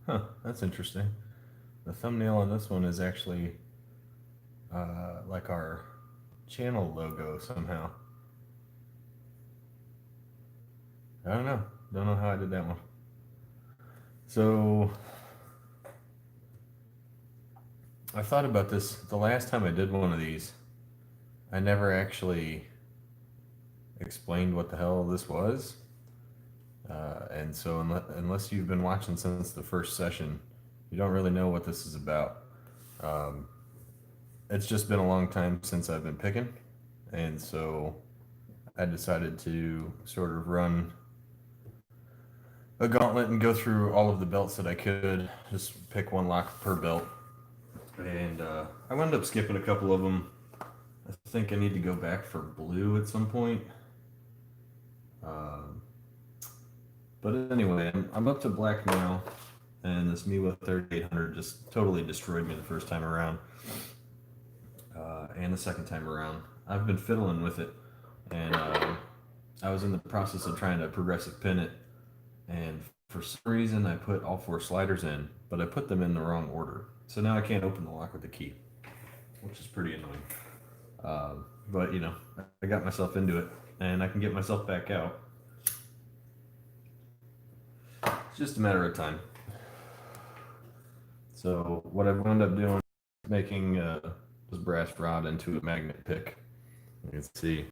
Huh, that's interesting. The thumbnail on this one is actually like our channel logo somehow. I don't know. Don't know how I did that one. So I thought about this the last time I did one of these. I never actually explained what the hell this was. And so, unless you've been watching since the first session, you don't really know what this is about. Um, it's just been a long time since I've been picking, and so I decided to sort of run a gauntlet and go through all of the belts that I could, just pick one lock per belt. And I wound up skipping a couple of them. I think I need to go back for blue at some point. Um, but anyway, I'm up to black now, and this Miwa 3800 just totally destroyed me the first time around, and the second time around. I've been fiddling with it, and I was in the process of trying to progressive pin it, and for some reason I put all four sliders in, but I put them in the wrong order. So now I can't open the lock with the key, which is pretty annoying. But you know, I got myself into it, and I can get myself back out. It's just a matter of time. So what I've wound up doing is making this brass rod into a magnet pick. You can see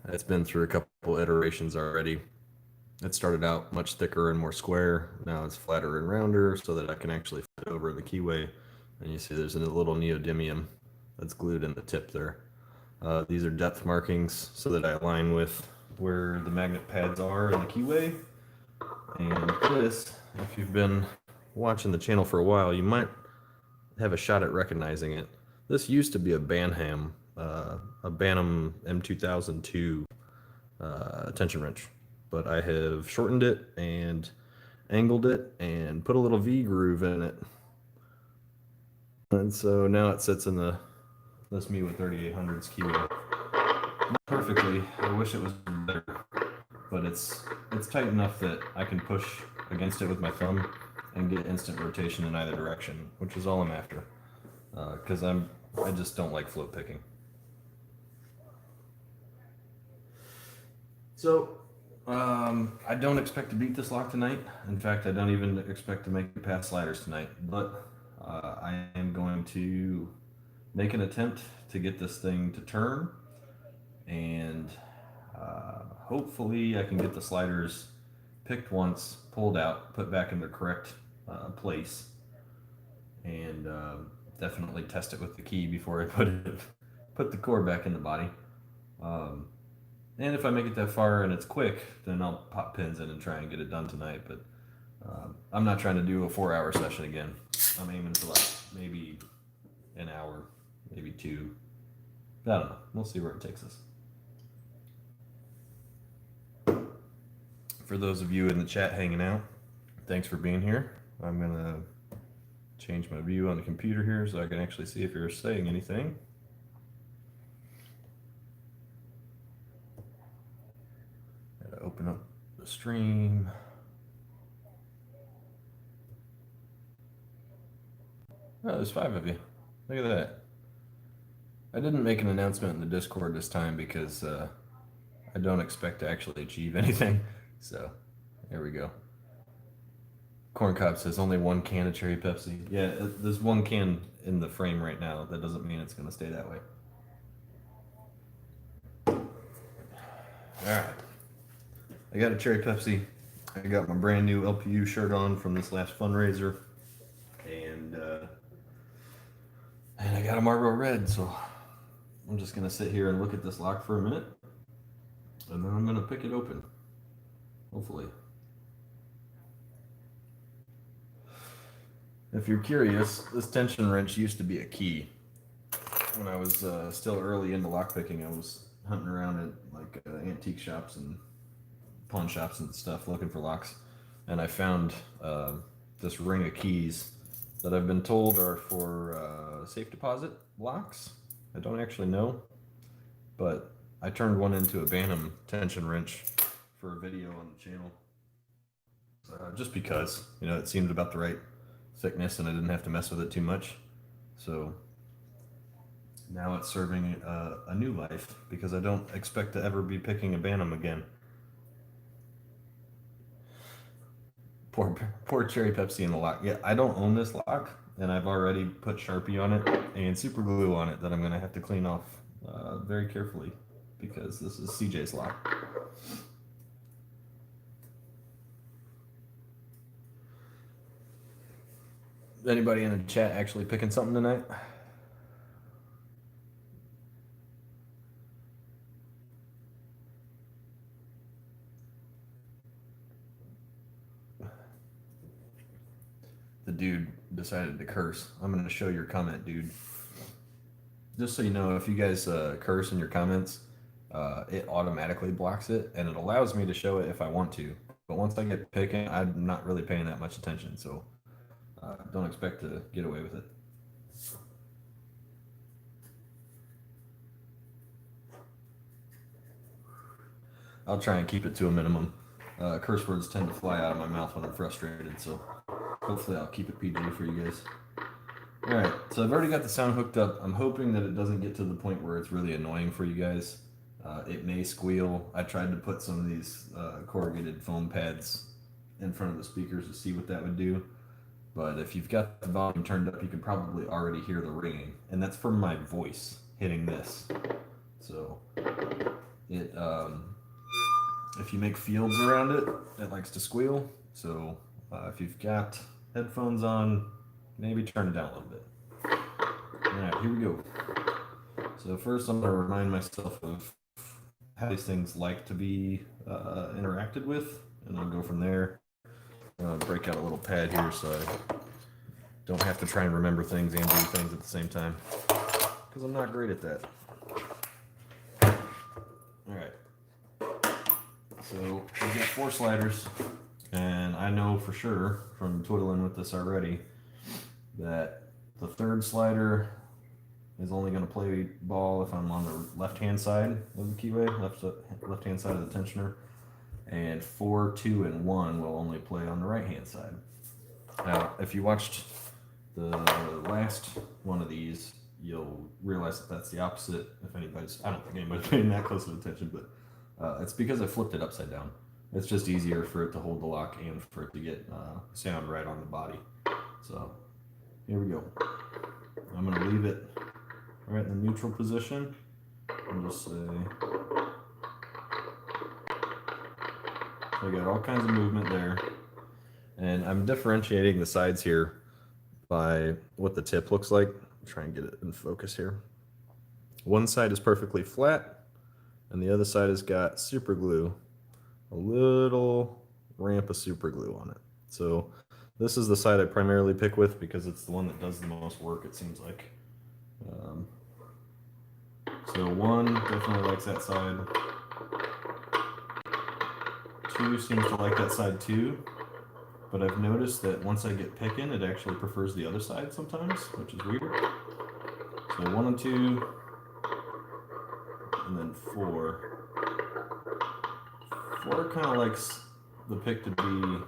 it's been through a couple iterations already. It started out much thicker and more square. Now it's flatter and rounder so that I can actually fit over the keyway. And you see there's a little neodymium that's glued in the tip there. These are depth markings so that I align with where the magnet pads are in the keyway. And this, if you've been watching the channel for a while, you might have a shot at recognizing it. This used to be a Banham, a Banham M2002 tension wrench, but I have shortened it and angled it and put a little V groove in it. And so now it sits in this Miwa 3800's keyway. Not perfectly. I wish it was better, but it's tight enough that I can push against it with my thumb and get instant rotation in either direction, which is all I'm after. Because I just don't like float picking. So I don't expect to beat this lock tonight. In fact, I don't even expect to make it past sliders tonight. But I am going to make an attempt to get this thing to turn, and hopefully I can get the sliders picked once, pulled out, put back in the correct place, and definitely test it with the key before I put the core back in the body. And if I make it that far and it's quick, then I'll pop pins in and try and get it done tonight. But I'm not trying to do a 4-hour session again. I'm aiming for like maybe an hour, maybe 2. I don't know. We'll see where it takes us. For those of you in the chat hanging out, thanks for being here. I'm going to change my view on the computer here so I can actually see if you're saying anything. Gotta open up the stream. Oh, there's 5 of you. Look at that. I didn't make an announcement in the Discord this time because I don't expect to actually achieve anything. So, there we go. Corncob says only 1 can of cherry Pepsi. Yeah, there's 1 can in the frame right now. That doesn't mean it's going to stay that way. Alright. I got a cherry Pepsi. I got my brand new LPU shirt on from this last fundraiser. And I got a Marlboro Red, so I'm just going to sit here and look at this lock for a minute. And then I'm going to pick it open. Hopefully. If you're curious, this tension wrench used to be a key. When I was still early into lockpicking, I was hunting around at like antique shops and pawn shops and stuff looking for locks. And I found this ring of keys that I've been told are for safe deposit locks. I don't actually know, but I turned one into a Bantam tension wrench for a video on the channel. So just because, it seemed about the right thickness and I didn't have to mess with it too much. So now it's serving a new life because I don't expect to ever be picking a Bantam again. Poor Cherry Pepsi in the lock. Yeah, I don't own this lock, and I've already put Sharpie on it and super glue on it that I'm going to have to clean off very carefully because this is CJ's lock. Anybody in the chat actually picking something tonight? The dude decided to curse. I'm going to show your comment, dude. Just so you know, if you guys curse in your comments, it automatically blocks it, and it allows me to show it if I want to. But once I get picking, I'm not really paying that much attention, so don't expect to get away with it. I'll try and keep it to a minimum. Curse words tend to fly out of my mouth when I'm frustrated, so hopefully I'll keep it PG for you guys. Alright, so I've already got the sound hooked up. I'm hoping that it doesn't get to the point where it's really annoying for you guys. It may squeal. I tried to put some of these corrugated foam pads in front of the speakers to see what that would do. But if you've got the volume turned up, you can probably already hear the ringing. And that's from my voice hitting this. So it if you make fields around it, it likes to squeal. So if you've got headphones on, maybe turn it down a little bit. Alright, here we go. So first I'm going to remind myself of how these things like to be interacted with, and I'll go from there. Break out a little pad here so I don't have to try and remember things and do things at the same time, because I'm not great at that. Alright, so we've got 4 sliders, and I know for sure from twiddling with this already that the 3rd slider is only going to play ball if I'm on the left-hand side of the keyway, left-hand side of the tensioner, and 4, 2, and 1 will only play on the right-hand side. Now, if you watched the last one of these, you'll realize that that's the opposite. If anybody's, I don't think anybody's paying that close of attention, but it's because I flipped it upside down. It's just easier for it to hold the lock and for it to get sound right on the body. So here we go. I'm going to leave it right in the neutral position and just say, I got all kinds of movement there, and I'm differentiating the sides here by what the tip looks like. Try and get it in focus here. One side is perfectly flat, and the other side has got super glue, a little ramp of super glue on it. So this is the side I primarily pick with because it's the one that does the most work, it seems like. So 1 definitely likes that side. 2 seems to like that side too, but I've noticed that once I get picking, it actually prefers the other side sometimes, which is weird. So 1 and 2, and then 4. 4 kind of likes the pick to be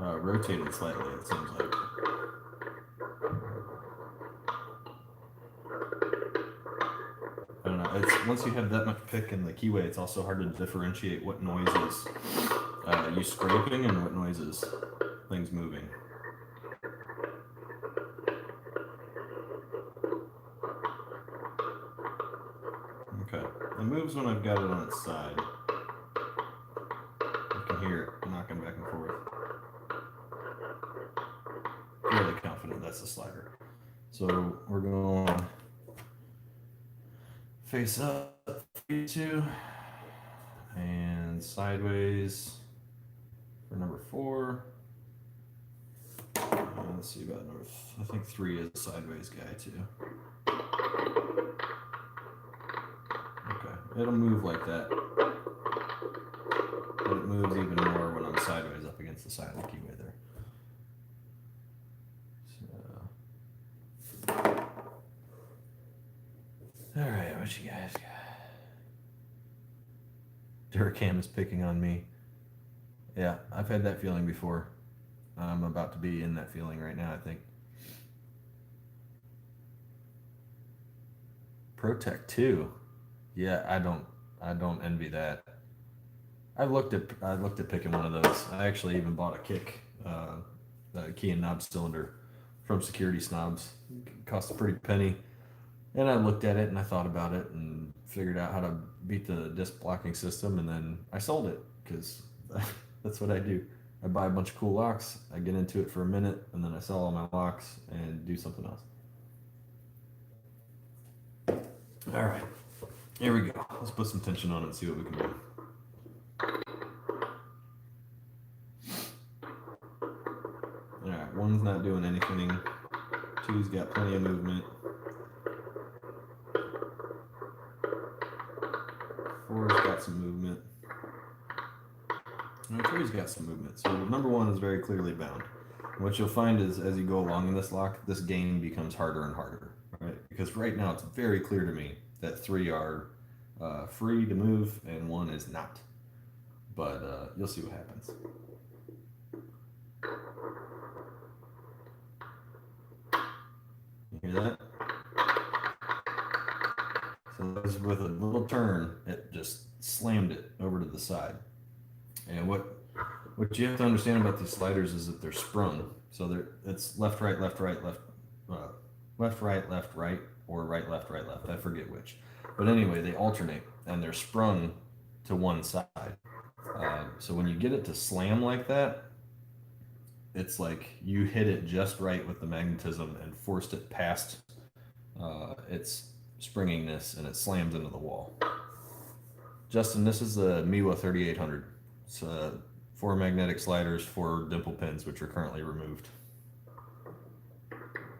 rotated slightly, it seems like. I don't know, it's, once you have that much pick in the keyway, it's also hard to differentiate what noise is you scraping and what noise is things moving. Okay, it moves when I've got it on its side. You can hear it knocking back and forth. Fairly confident that's the slider. So we're going to face up, 3, 2, and sideways for number 4. Let's see about number, I think 3 is a sideways guy too. Okay, it'll move like that, but it moves even more when I'm sideways up against the side of the keyway there. So, all right, what you guys got? Duracam is picking on me. Yeah, I've had that feeling before. I'm about to be in that feeling right now, I think. Protect 2. Yeah, I don't envy that. I looked at picking one of those. I actually even bought a kick, the key and knob cylinder from Security Snobs. It cost a pretty penny. And I looked at it and I thought about it and figured out how to beat the disc blocking system, and then I sold it because that's what I do. I buy a bunch of cool locks, I get into it for a minute, and then I sell all my locks and do something else. All right, here we go. Let's put some tension on it and see what we can do. All right, one's not doing anything. Two's got plenty of movement. Four's got some movement. And three's got some movement. So number one is very clearly bound. And what you'll find is as you go along in this lock, this game becomes harder and harder, right? Because right now it's very clear to me that three are free to move and one is not. But you'll see what happens. You hear that? So with a little turn, it just slammed it over to the side. And what you have to understand about these sliders is that they're sprung. So it's left, right, left, right, left, right, left, right, or right, left, right, left. I forget which. But anyway, they alternate and they're sprung to one side. So when you get it to slam like that, it's like you hit it just right with the magnetism and forced it past its springiness, and it slams into the wall. Justin, this is the Miwa 3800. It's 4 magnetic sliders, 4 dimple pins, which are currently removed.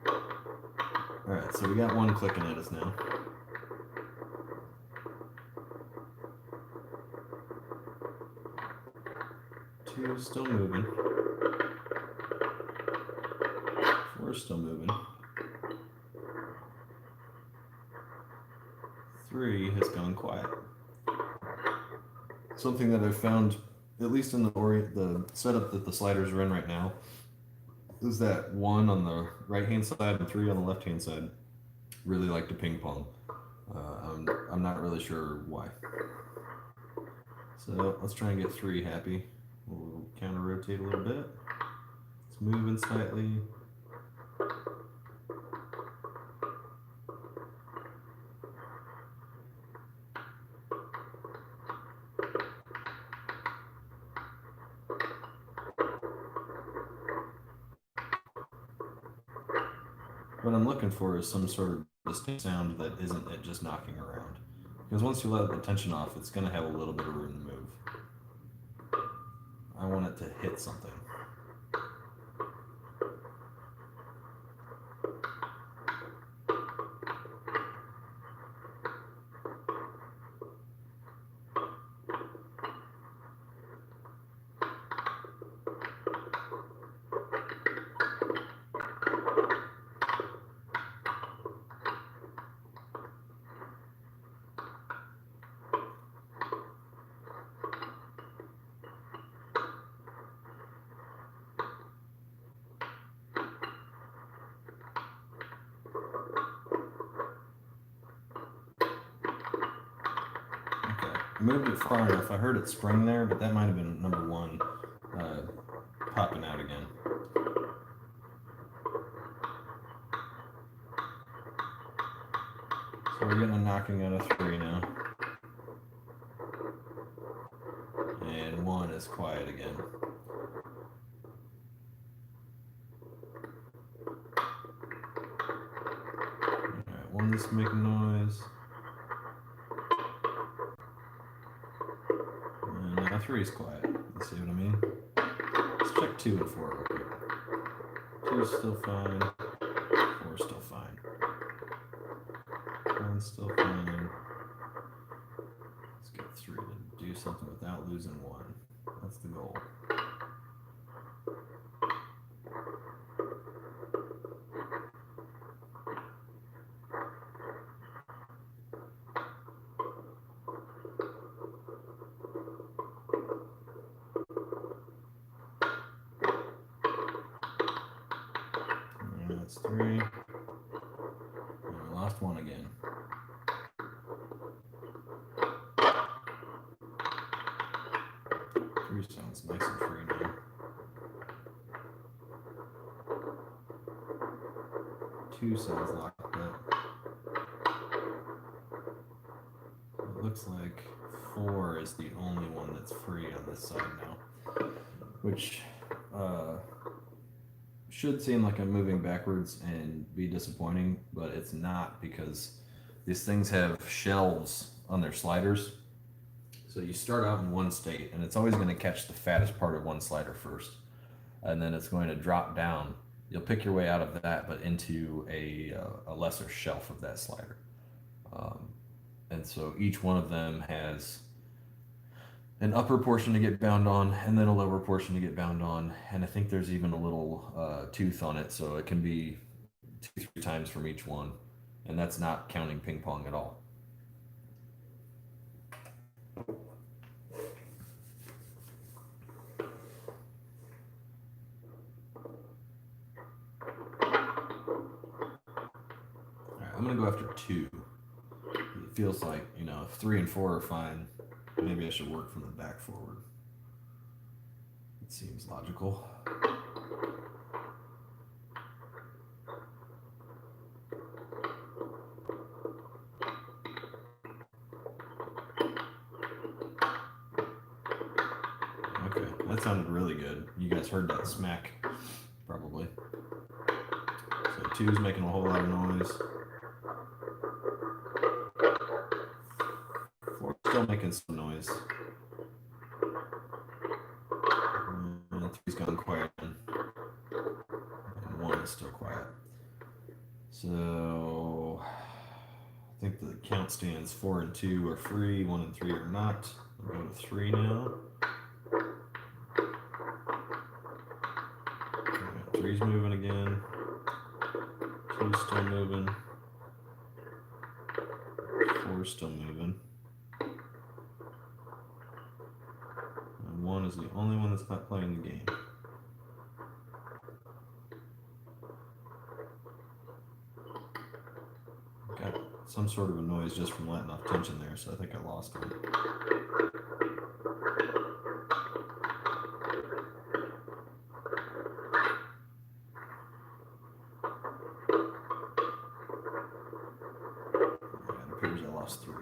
All right, so we got one clicking at us now. Two still moving. 4 still moving. 3 has gone quiet. Something that I've found, at least in the setup that the sliders are in right now, is that 1 on the right hand side and 3 on the left hand side really like to ping pong. I'm not really sure why. So let's try and get 3 happy. We'll counter rotate a little bit. It's moving slightly. What I'm looking for is some sort of distinct sound that isn't it just knocking around. Because once you let the tension off, it's going to have a little bit of room to move. I want it to hit something. Moved it far enough. I heard it spring there, but that might have been number 1 popping out again. So we're getting a knocking out of 3 now. And 1 is quiet again. Alright, 1 is making noise. And now 3 is quiet. You see what I mean? Let's check 2 and 4 real quick. 2 is still fine. 4 is still fine. 1's still fine. Let's get 3 to do something without losing 1. That's the goal. three. And we lost one again. Three sounds nice and free now. Two sounds locked up. It looks like four is the only one that's free on this side now, which should seem like I'm moving backwards and be disappointing, but it's not, because these things have shelves on their sliders. So you start out in one state, and it's always going to catch the fattest part of one slider first, and then it's going to drop down. You'll pick your way out of that, but into a lesser shelf of that slider. And so each one of them has an upper portion to get bound on, and then a lower portion to get bound on. And I think there's even a little tooth on it, so it can be 2-3 times from each one. And that's not counting ping pong at all. Alright, I'm gonna go after 2. It feels like, if 3 and 4 are fine, maybe I should work from the back forward. It seems logical. Okay, that sounded really good. You guys heard that smack, probably. So 2's making a whole lot of noise. 4's still making some noise. And 3's gone quiet. And 1 is still quiet. So I think the count stands 4 and 2 are free, 1 and 3 are not. I'll go to 3 now. 3's moving again. 2's still moving. 4's still moving. And 1 is the only one that's not playing the game. Got some sort of a noise just from letting off tension there, so I think I lost him. Lost 3.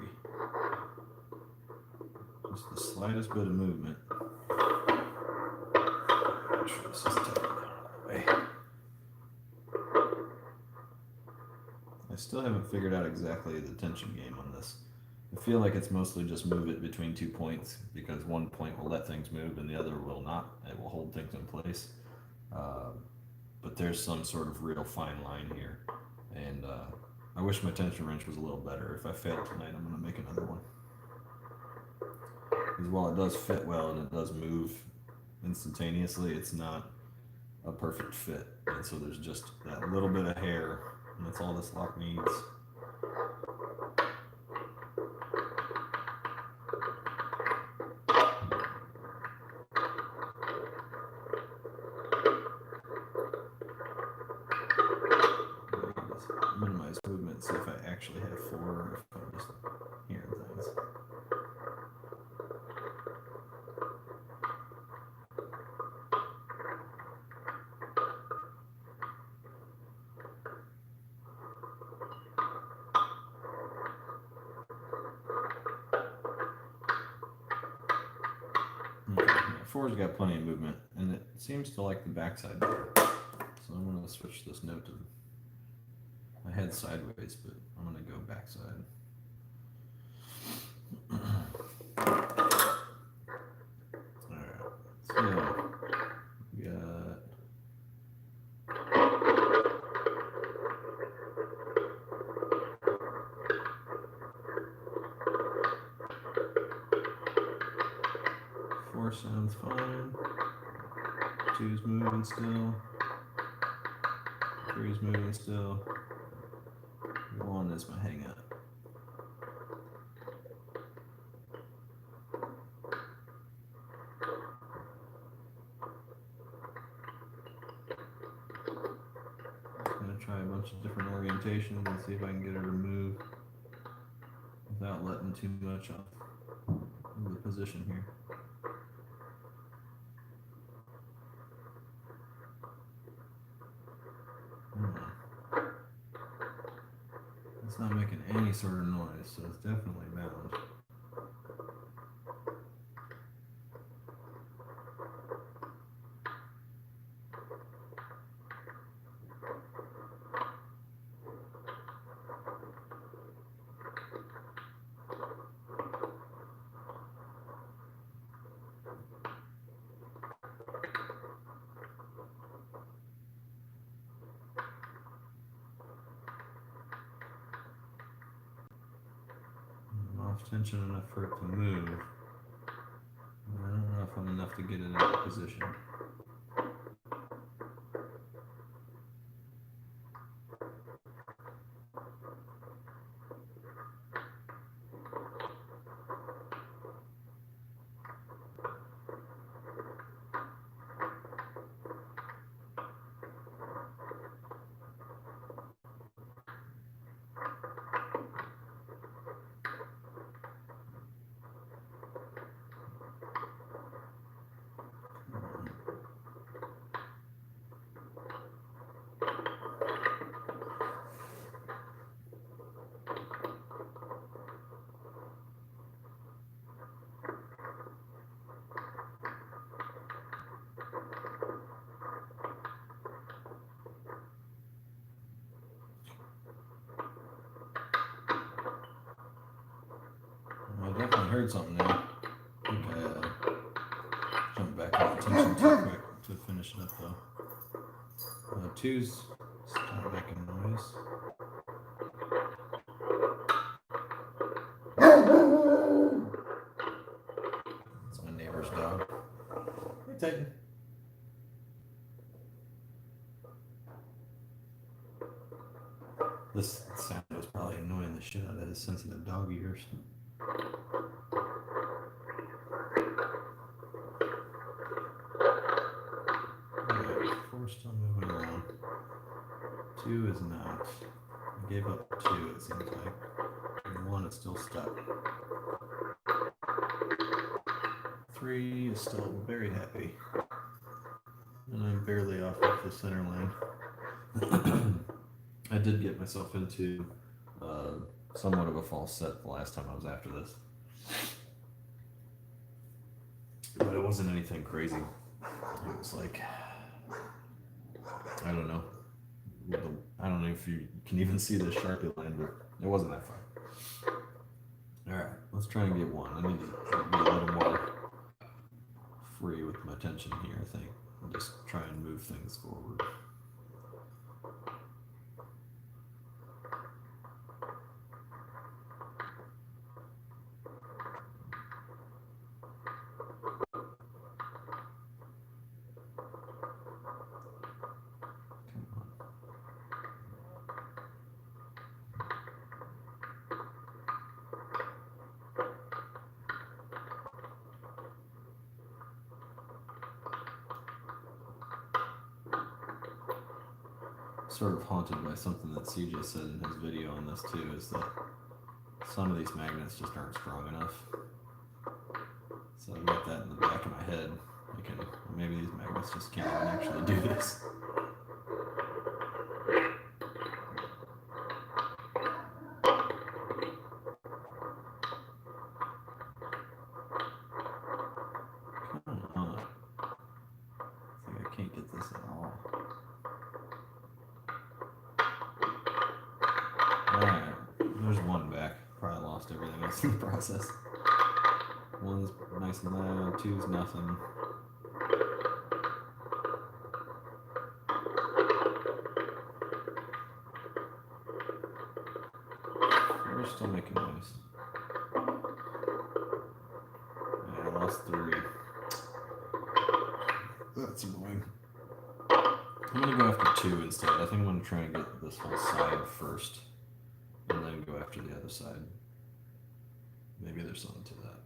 Just the slightest bit of movement. Make sure this is taken out of the way. I still haven't figured out exactly the tension game on this. I feel like it's mostly just move it between 2 points, because one point will let things move and the other will not. It will hold things in place. But there's some sort of real fine line here. And I wish my tension wrench was a little better. If I fail tonight, I'm going to make another one. Because while it does fit well and it does move instantaneously, it's not a perfect fit. And so there's just that little bit of hair, and that's all this lock needs. Minimize movement, see if I actually have 4 or if I'm just hearing things. Okay, yeah, 4's got plenty of movement, and it seems to like the backside better. So I'm going to switch this note to my head sideways, but I'm going to go backside. Alright, so we got four sounds fine. 2's moving still. 3's moving still. 1 is my hang up. I'm gonna try a bunch of different orientations and see if I can get her to move without letting too much off the position here. It's not making any sort of noise, so it's definitely bound. Off tension enough for it to move. I don't know if I'm enough to get it into position. I definitely heard something there. I think I jumped back off tension too quick to finish it up though. Two's start making noise. It's my neighbor's dog. Hey, Titan. This sound was probably annoying the shit out of his sensitive dog ears. We're still moving around. 2 is not. I gave up 2, it seems like. And 1 is still stuck. 3 is still very happy. And I'm barely off of the center lane. I did get myself into somewhat of a false set the last time I was after this. But it wasn't anything crazy. It was like, I don't know. I don't know if you can even see the Sharpie line, but it wasn't that far. Alright, let's try and get 1. I need to be a little more free with my tension here, I think. And just try and move things forward. Sort of haunted by something that CJ said in his video on this too, is that some of these magnets just aren't strong enough. So I've got that in the back of my head. Maybe these magnets just can't even actually do this. Come on. I think I can't get this at all. Alright, there's 1 back. Probably lost everything else in the process. 1's nice and loud, 2's nothing. We're still making noise. Yeah, I lost 3. That's annoying. I'm gonna go after 2 instead. I think I'm gonna try and get this whole side first, and then go after the other side. Maybe there's something to that.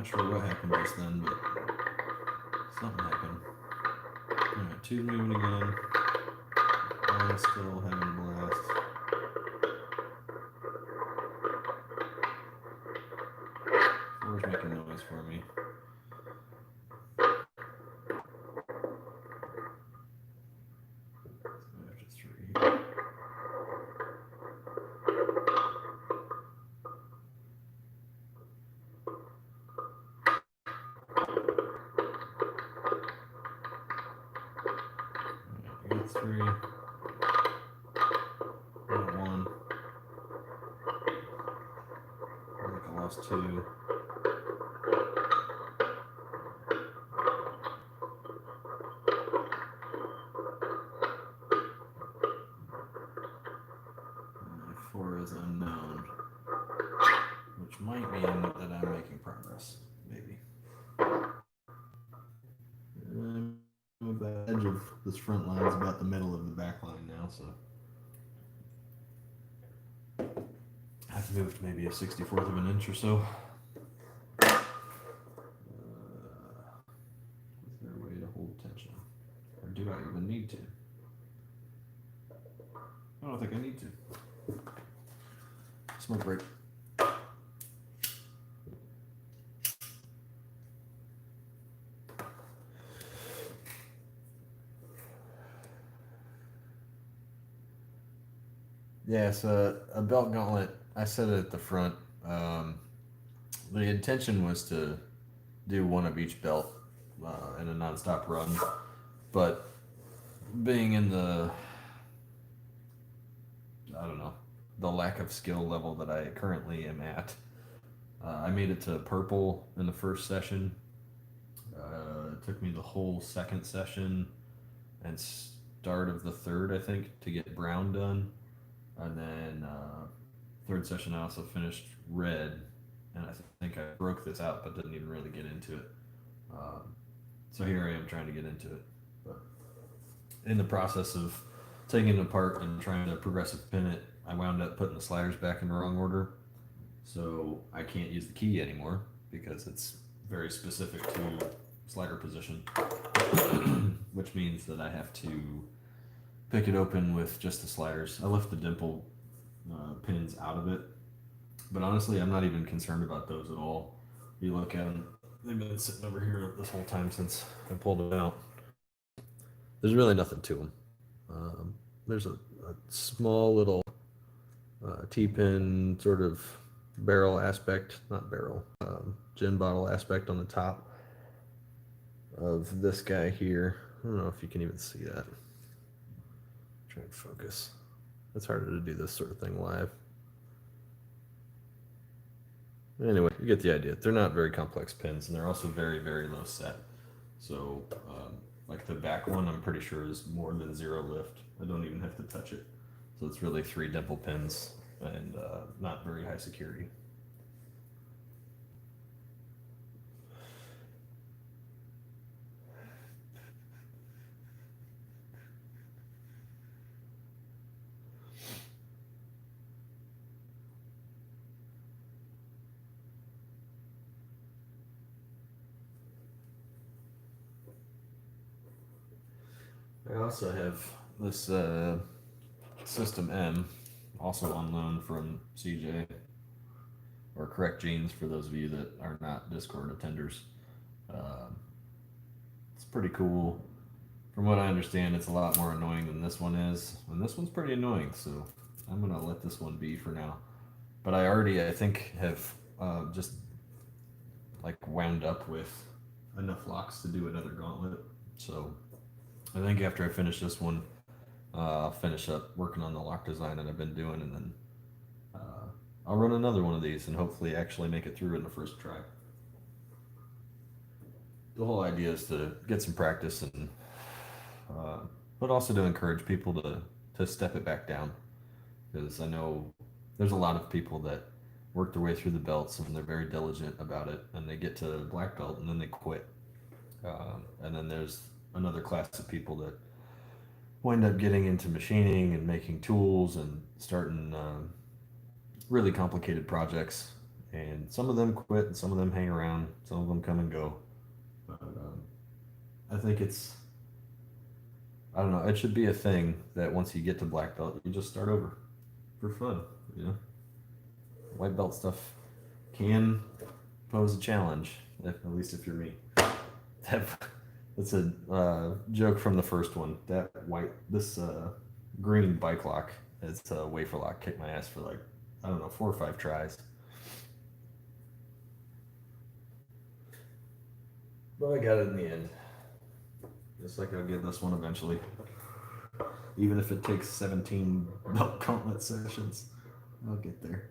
not sure what happened just then, but something happened. Alright, 2 moving again. 1 still having a blast. 4's making noise for me. So after 3. I got 3. Got 1. I think I lost 2. And 4 is unknown, which might mean that I'm making progress. Maybe. The edge of this front line is about the middle of the back line now, so I've moved maybe a 64th of an inch or so. Is there a way to hold tension? Or do I even need to? I don't think I need to. Smoke break. Yeah, so a belt gauntlet, I said it at the front. The intention was to do one of each belt in a nonstop run, but being in the, I don't know, the lack of skill level that I currently am at, I made it to purple in the first session. It took me the whole second session and start of the third, I think, to get brown done. And then third session, I also finished red, and I think I broke this out, but didn't even really get into it. So here I am trying to get into it, but in the process of taking it apart and trying to progressive pin it, I wound up putting the sliders back in the wrong order, so I can't use the key anymore because it's very specific to slider position, which means that I have to pick it open with just the sliders. I left the dimple pins out of it, but honestly, I'm not even concerned about those at all. You look at them, they've been sitting over here this whole time since I pulled them out. There's really nothing to them. There's a small little T-pin sort of barrel aspect, not barrel, gin bottle aspect on the top of this guy here. I don't know if you can even see that. Try and focus. It's harder to do this sort of thing live. Anyway, you get the idea. They're not very complex pins, and they're also very, very low set. So, like the back one, I'm pretty sure is more than 0 lift. I don't even have to touch it. So it's really 3 dimple pins and not very high security. I also have this System M, also on loan from CJ, or Correct Jeans for those of you that are not Discord attenders. It's pretty cool. From what I understand, it's a lot more annoying than this one is, and this one's pretty annoying, so I'm gonna let this one be for now. But I already, I think, have just like wound up with enough locks to do another gauntlet. So I think after I finish this one, I'll finish up working on the lock design that I've been doing, and then I'll run another one of these and hopefully actually make it through in the first try. The whole idea is to get some practice, and but also to encourage people to step it back down, because I know there's a lot of people that work their way through the belts and they're very diligent about it, and they get to black belt and then they quit. And then there's another class of people that wind up getting into machining and making tools and starting really complicated projects, and some of them quit, and some of them hang around, some of them come and go. But I think I don't know. It should be a thing that once you get to black belt, you just start over for fun. You know, white belt stuff can pose a challenge, at least if you're me. That, that's a joke from the first one. This green bike lock, it's a wafer lock, kicked my ass for like, I don't know, 4 or 5 tries. But I got it in the end. Just like I'll get this one eventually. Even if it takes 17 belt gauntlet sessions, I'll get there.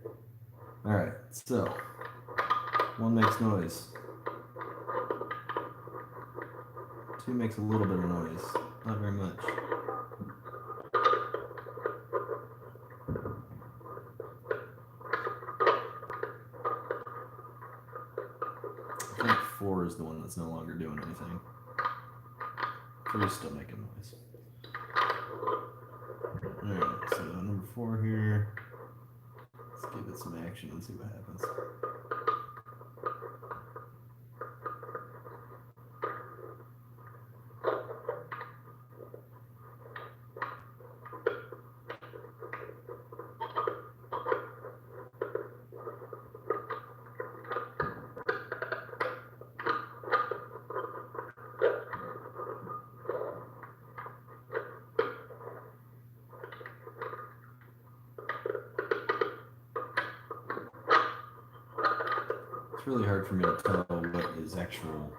Alright, so one makes noise. 2 makes a little bit of noise, not very much. I think 4 is the one that's no longer doing anything. 3 is still making noise. Alright, so number 4 here. Let's give it some action and see what happens. It's really hard for me to tell what is actual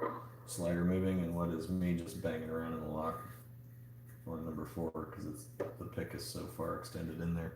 slider moving and what is me just banging around in the lock on number 4 because the pick is so far extended in there.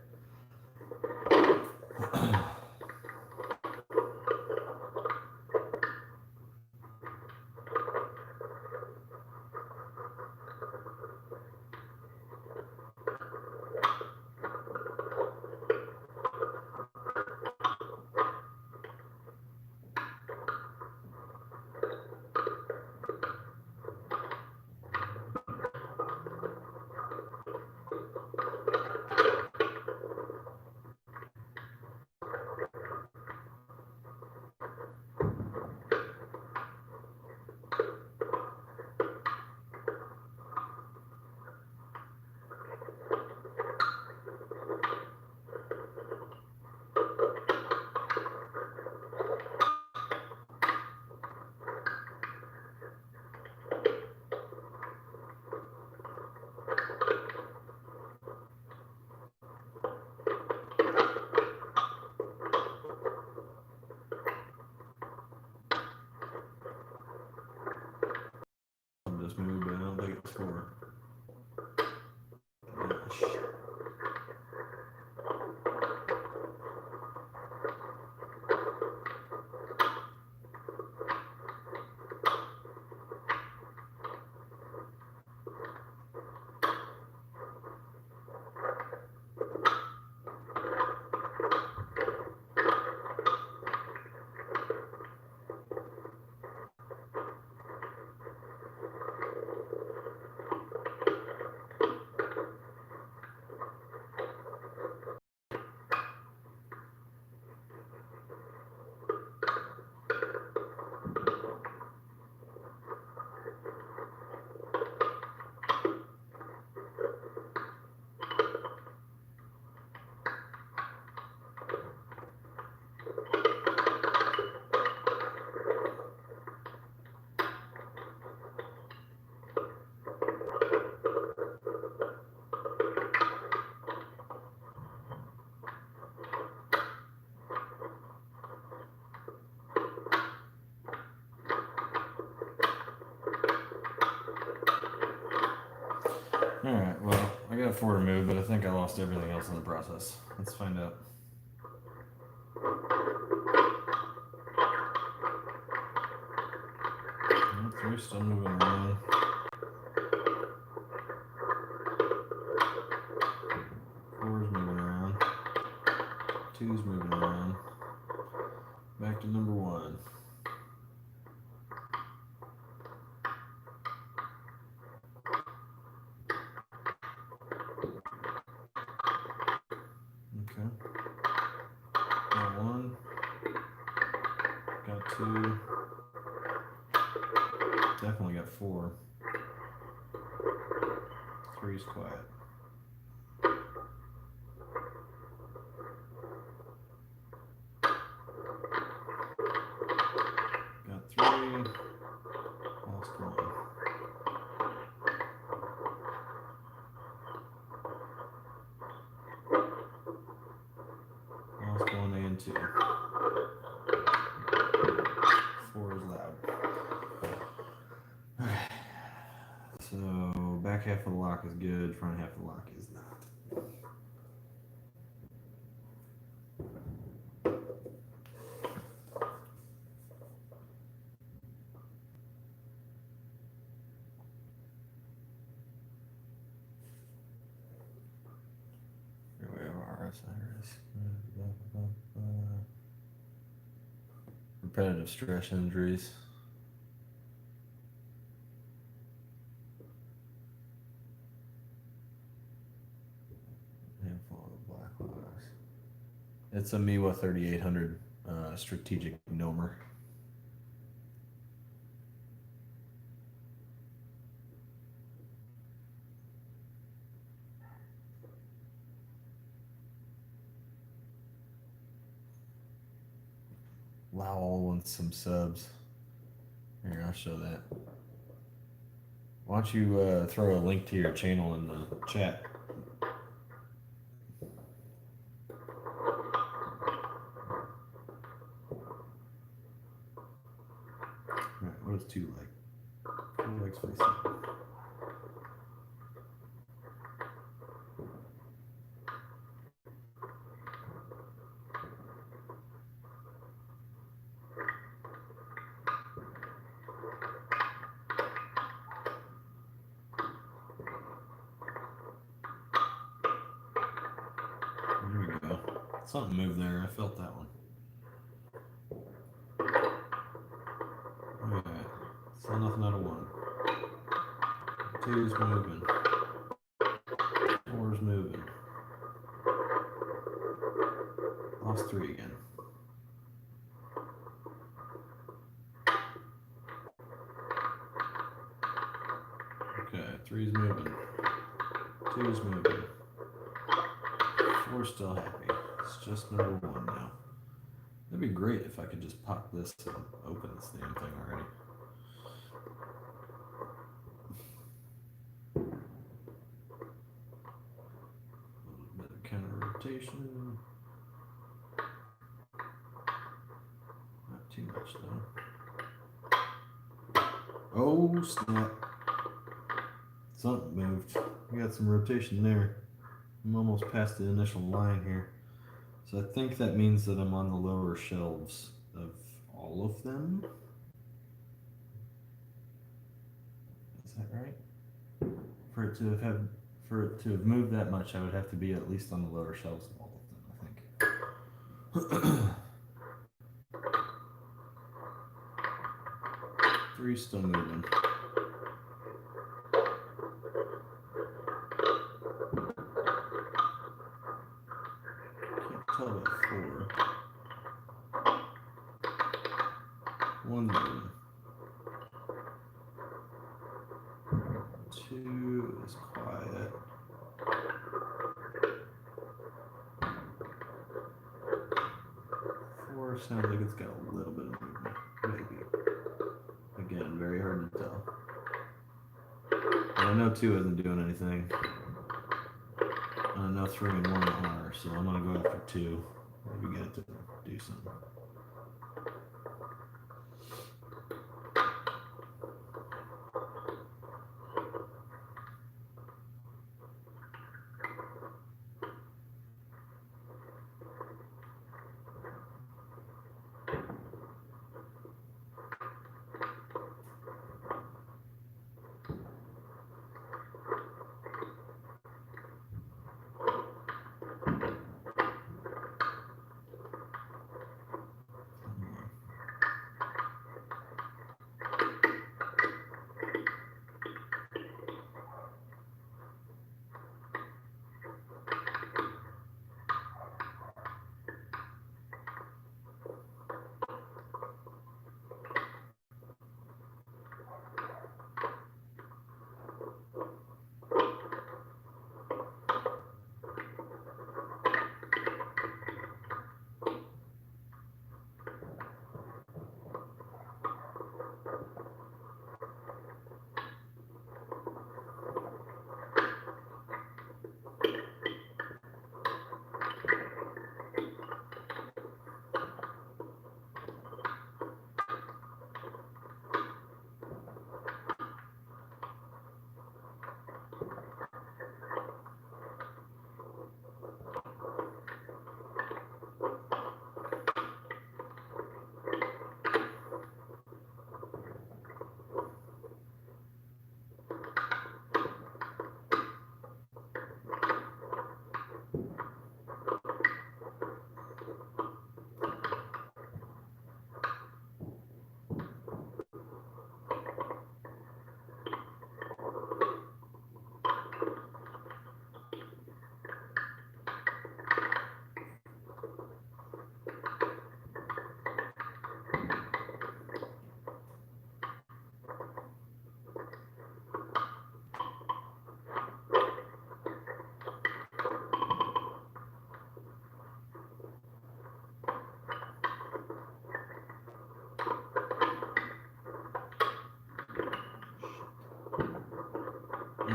Just move, but I don't think it's 4. Gosh. Alright, well, I got 4 to move, but I think I lost everything else in the process. Let's find out. 3 still moving around. 4's moving around. 2's moving around. Back to number 1. Okay. Now 1. 2. Definitely got 4. 3's quiet. Got 3. Lost 1. Lost 1 and 2. 4 is loud. Okay. So back half of the lock is good, front half of the lock is not. Here we have RSIRS. Repetitive stress injuries. Handful of black locks. It's a Miwa 3800 strategic gnomer. Lowell wants some subs. Here, I'll show that. Why don't you throw a link to your channel in the chat? Right, what is 2 like? 2 legs facing up. There we go. Something moved there. I felt that one. Alright. Still nothing out of 1. 2's moving. 4's moving. Lost 3 again. Okay, 3's moving. 2's moving. 4's still happy. It's just number 1 now. That'd be great if I could just pop this and open this damn thing already. A little bit of counter rotation. Not too much though. Oh snap. Something moved. We got some rotation there. I'm almost past the initial line here. So I think that means that I'm on the lower shelves of all of them. Is that right? For it to have moved that much, I would have to be at least on the lower shelves of all of them, I think. 3's still moving. Can't tell about 4. 1's moving. 2 is quiet. 4 sounds like it's got a little bit of movement, maybe. Again, very hard to tell. But I know 2 isn't doing anything. And I know 3 and 1 are, so I'm gonna go after 2. Maybe get it to do something.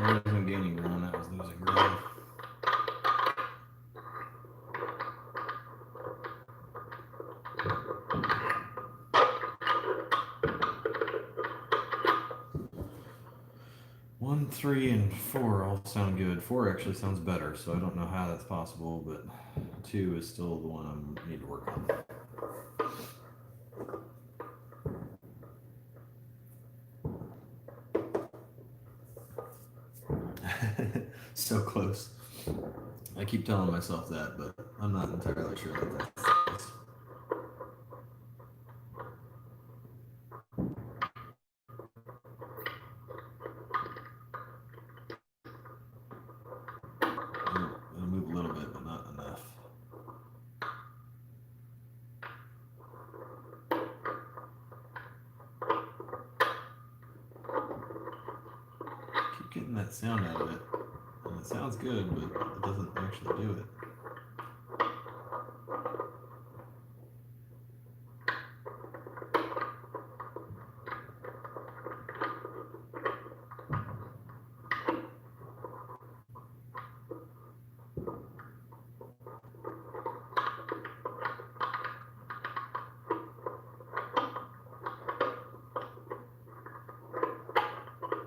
I wasn't gaining ground, I was losing ground. One, 3, and 4 all sound good. 4 actually sounds better, so I don't know how that's possible, but 2 is still the one I need to work on. So close. I keep telling myself that, but I'm not entirely sure that that's the case. It'll move a little bit, but not enough. Keep getting that sound out of it. And it sounds good, but it doesn't actually do it.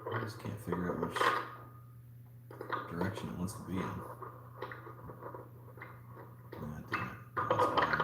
I just can't figure out which direction it wants to be in. God damn it. That's fine.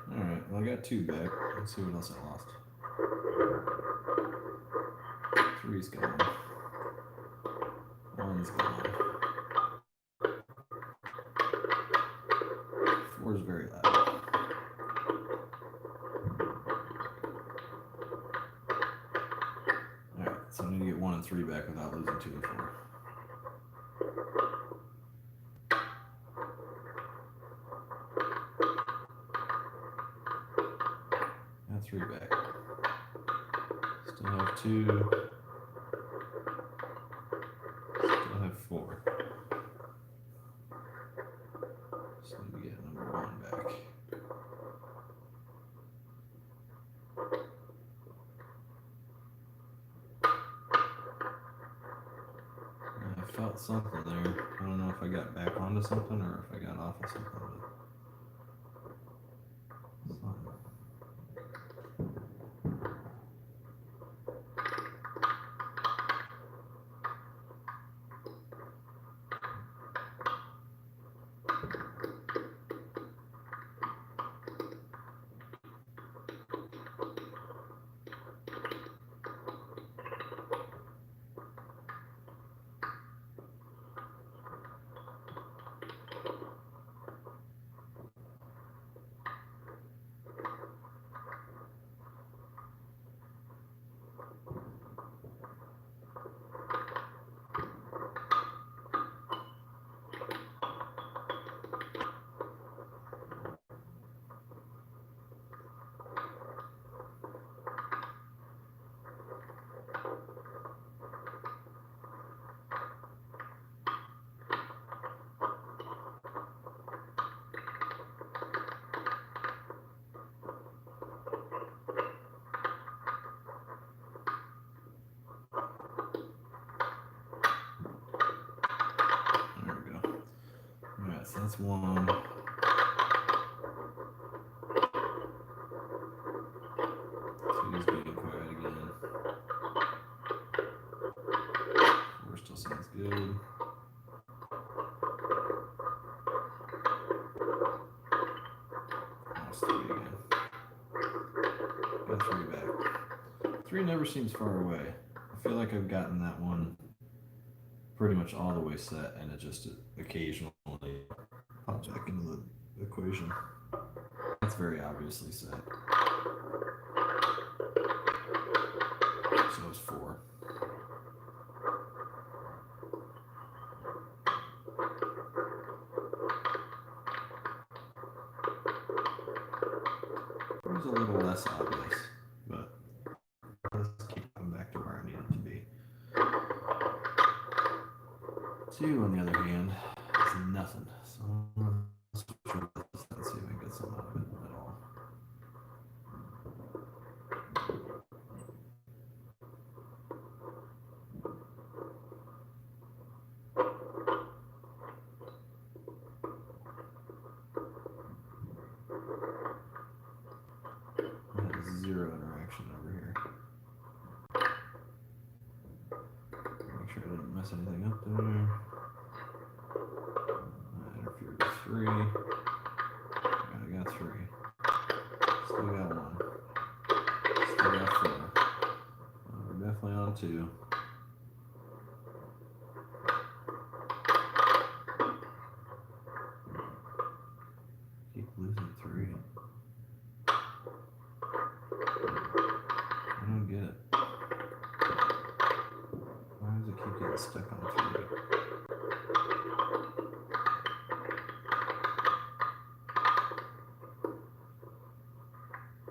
Alright, well I got 2 back. Let's see what else I lost. 3's gone. 1's gone. 4's very loud. Alright, so I need to get 1 and 3 back without losing 2 and 4. Got 3 back. Still have 2. Still have 4. Just need to get number 1 back. I felt something there. I don't know if I got back onto something or if I got off of something. But something. So that's 1. 2's being quiet again. 4 still sounds good. That's 3 again. Got 3 back. 3 never seems far away. I feel like I've gotten that one pretty much all the way set, and it just occasionally pops back into the equation. That's very obviously set. So it's 4. less obvious, but let's keep coming back to where I need it to be. 2, on the other hand, is nothing. So I'm going to switch over this and see if I can get some out of it at all. That is 0 interaction over here. Make sure I didn't mess anything up there. Interfered with 3. I got 3. Still got 1. Still got 4. We're definitely on 2. Keep losing 3. I don't get it. Why does it keep getting stuck on 3?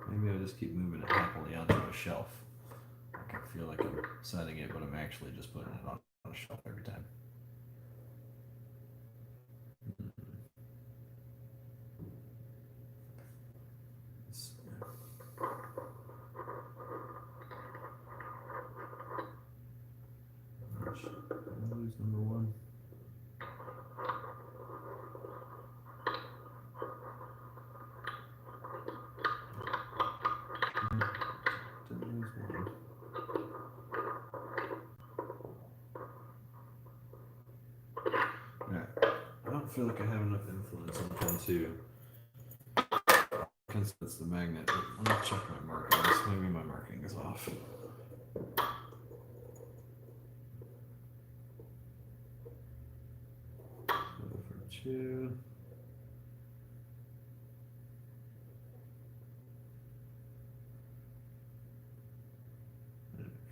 Maybe I just keep moving it happily onto a shelf. I can feel like I'm setting it, but I'm actually just putting it on a shelf every time. Lose number 1. Didn't lose 1. Alright. I don't feel like I have enough influence on pin 2. Since it's the magnet, but let me check my markings. Maybe my marking is off. So for 2.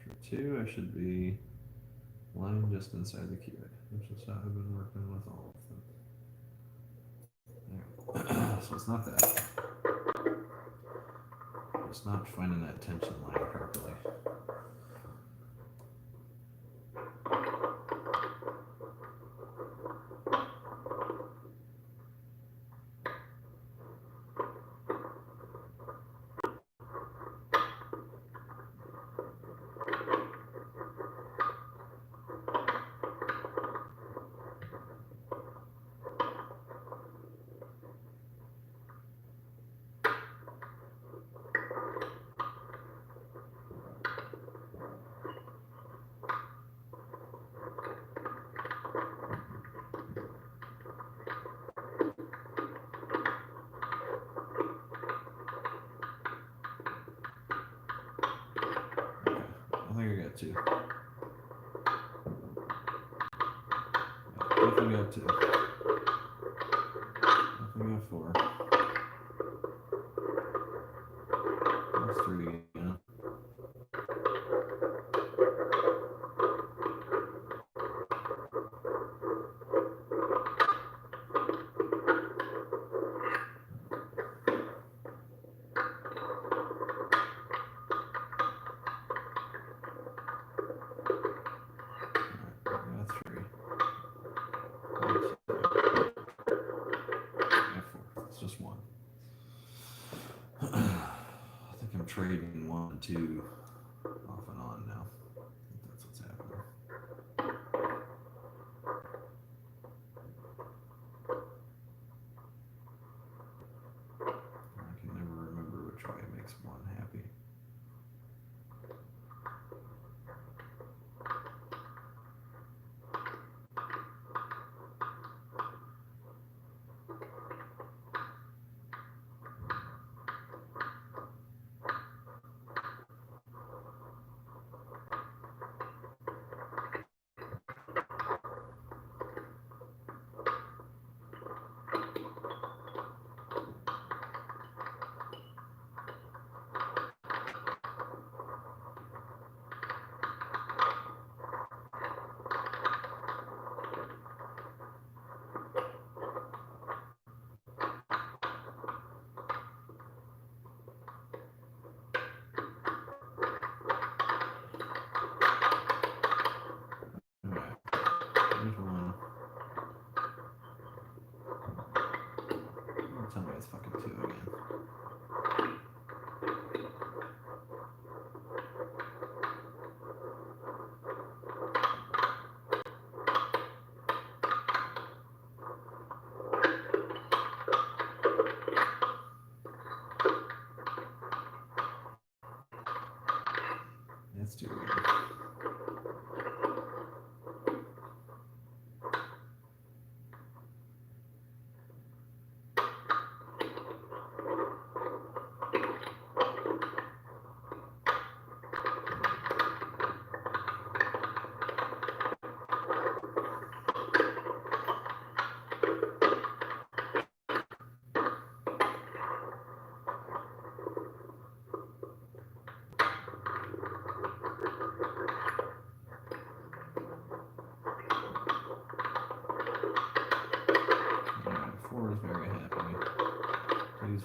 For 2, I should be lying just inside the cubic, which is how I've been working with all of them. There. So it's not that. It's not finding that tension line properly. I think I got 2. Definitely got 2. Definitely got 4. That's 3 again. Just 1. I think I'm trading 1 and 2 off and on now. I think that's what's happening. I can never remember which way makes 1 happy.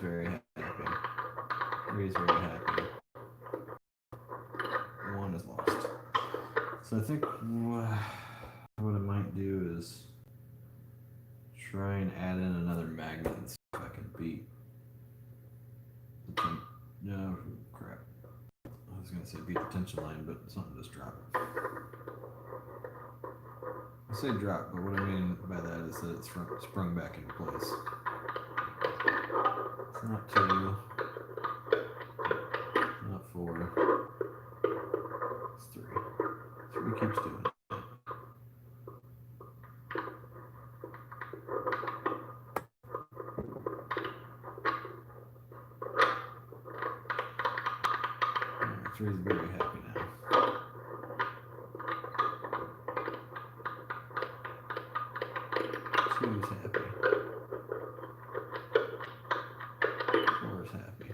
very happy. 3 is very happy. 1 is lost. So I think what I might do is try and add in another magnet and see if I can beat the no crap. I was gonna say beat the tension line, but something just dropped. I say drop, but what I mean by that is that it's sprung back into place. It's not 2, not 4, it's 3. 3 keeps doing it. Three's very happy now. 2 is happy. 4 is happy.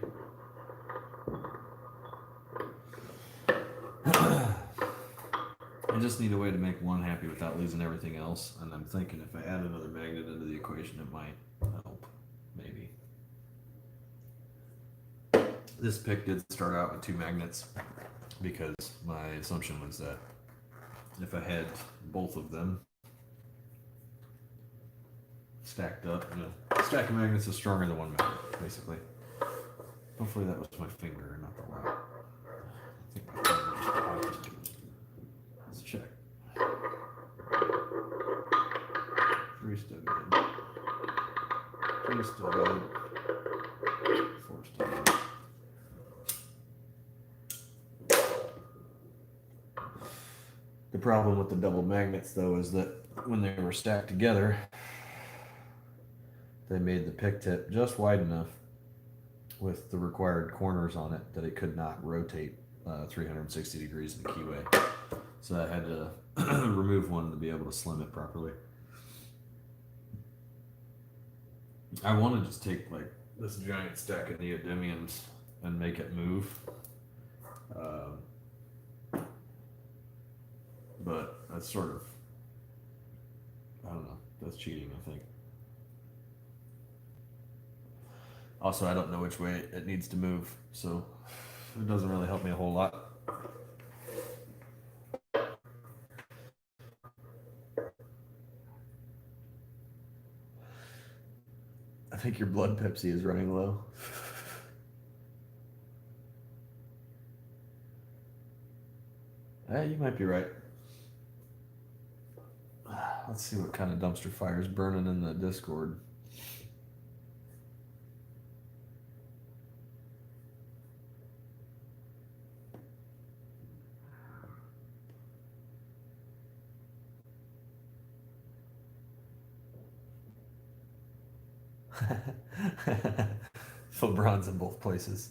I just need a way to make 1 happy without losing everything else, and I'm thinking if I add another magnet into the equation, it might help. Maybe. This pick did start out with 2 magnets because my assumption was that if I had both of them stacked up, a stack of magnets is stronger than 1 magnet, basically. Hopefully that was my finger and not the lock. I think my finger just popped. Let's check. 3 still good. 3 still good. 4 still good. The problem with the double magnets, though, is that when they were stacked together, they made the pick tip just wide enough with the required corners on it that it could not rotate 360 degrees in the keyway. So I had to remove one to be able to slim it properly. I want to just take like this giant stack of neodymiums and make it move. But that's sort of, I don't know, that's cheating, I think. Also, I don't know which way it needs to move, so it doesn't really help me a whole lot. I think your blood Pepsi is running low. You might be right. Let's see what kind of dumpster fire is burning in the Discord. LeBron's in both places.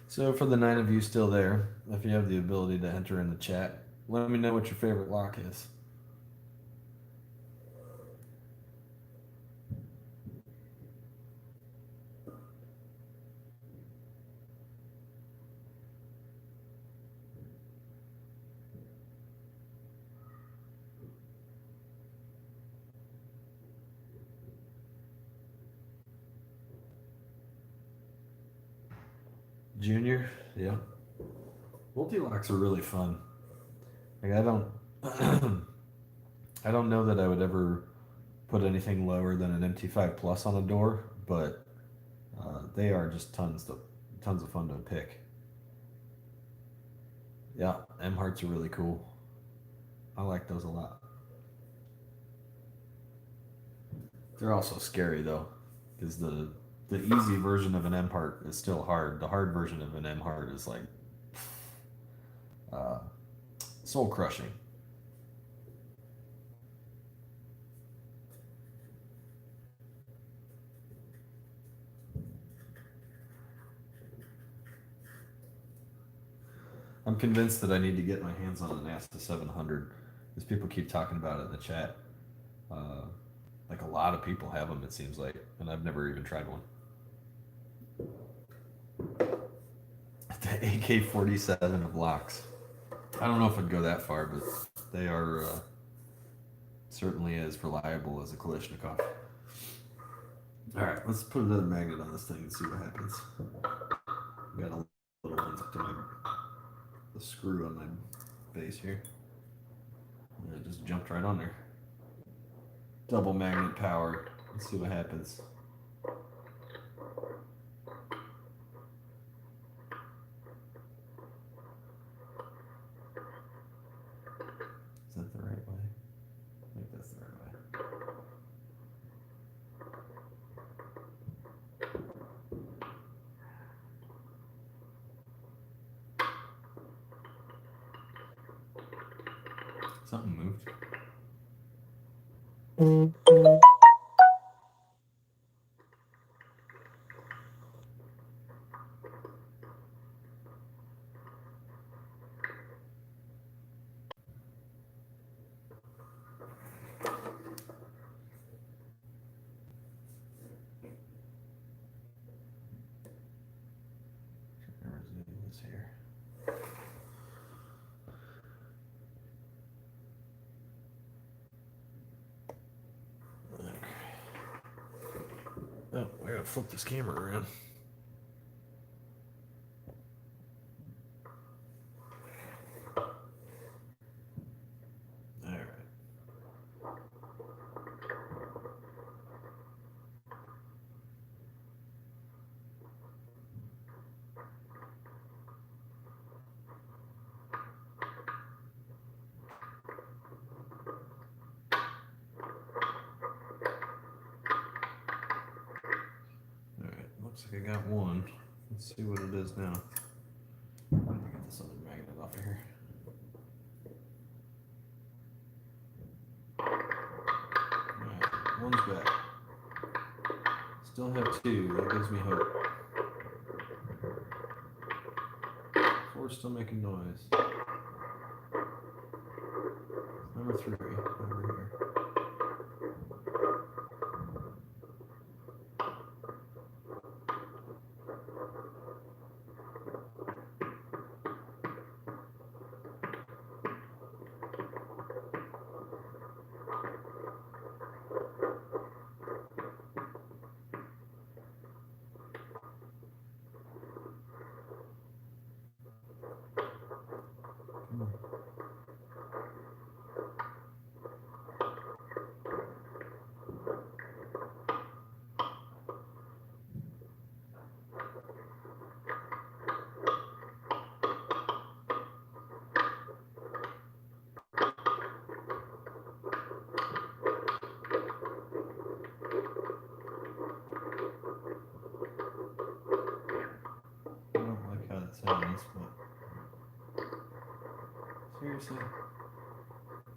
So for the 9 of you still there, if you have the ability to enter in the chat, let me know what your favorite lock is. Junior, yeah. Multi-locks are really fun. Like I don't I don't know that I would ever put anything lower than an MT5 Plus on a door, but they are just tons of fun to pick. Yeah, M hearts are really cool. I like those a lot. They're also scary though, because the easy version of an M heart is still hard. The hard version of an M heart is like soul crushing. I'm convinced that I need to get my hands on an NASA 700 because people keep talking about it in the chat. Uh, like a lot of people have them, it seems like, and I've never even tried one. The AK-47 of locks. I don't know if I'd go that far, but they are certainly as reliable as a Kalashnikov. All right, let's put another magnet on this thing and see what happens. We got a little one to the screw on my base here. And it just jumped right on there. Double magnet power. Let's see what happens. Is that the right way? I think that's the right way. Something moved. This here. Okay. Oh, I gotta flip this camera around. All right. Looks like I got one. Let's see what it is now. Let me get this other magnet off of here. Alright, one's back. Still have two. That gives me hope. Four's still making noise. Number three, over here. I don't like how that sounds, but seriously,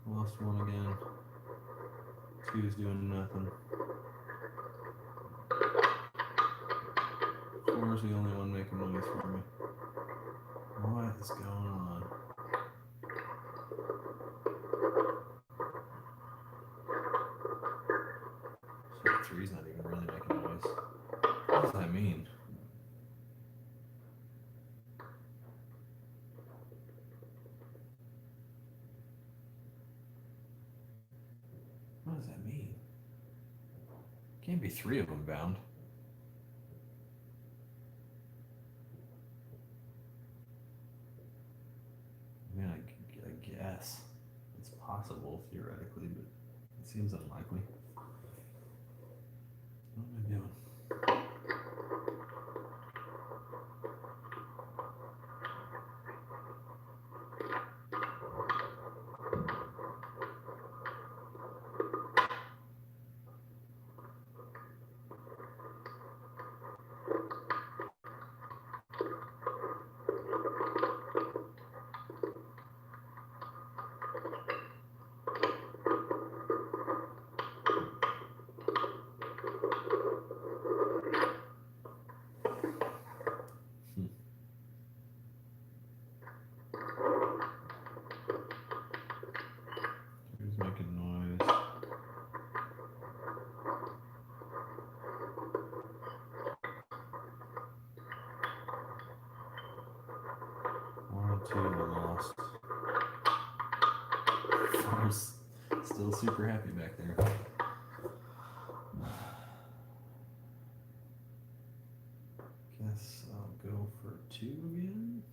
lost one again. Two's doing nothing. Four's the only one making noise for me. What is going on? So three's not even really making noise. What does that mean? What does that mean? Can't be three of them bound. I mean, I guess it's possible theoretically, but it seems unlikely. What am I doing? 2 of them lost. Farm's still super happy back there. Guess I'll go for 2 again.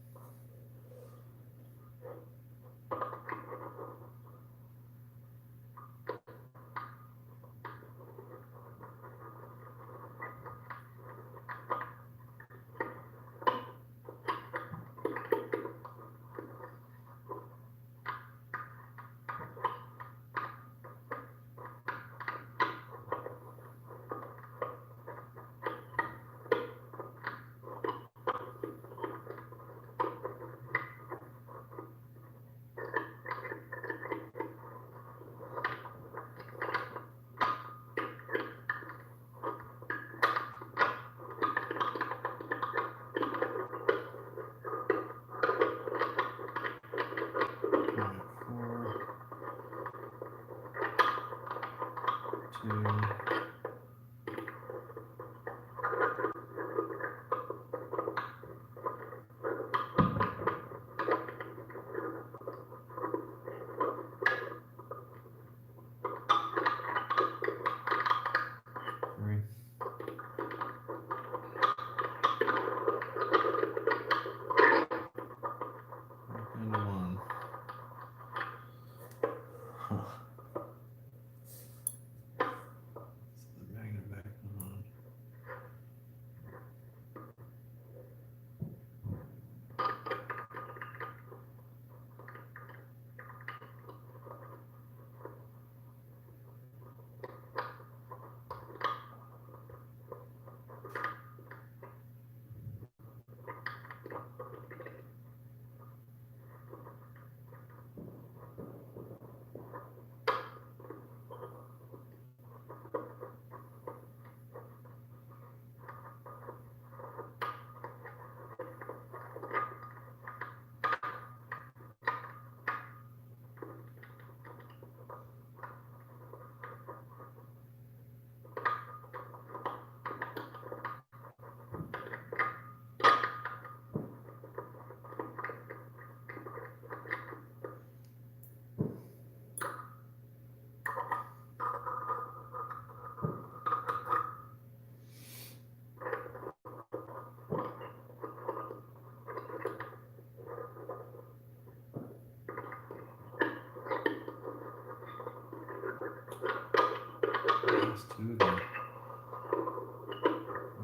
Last 2 again.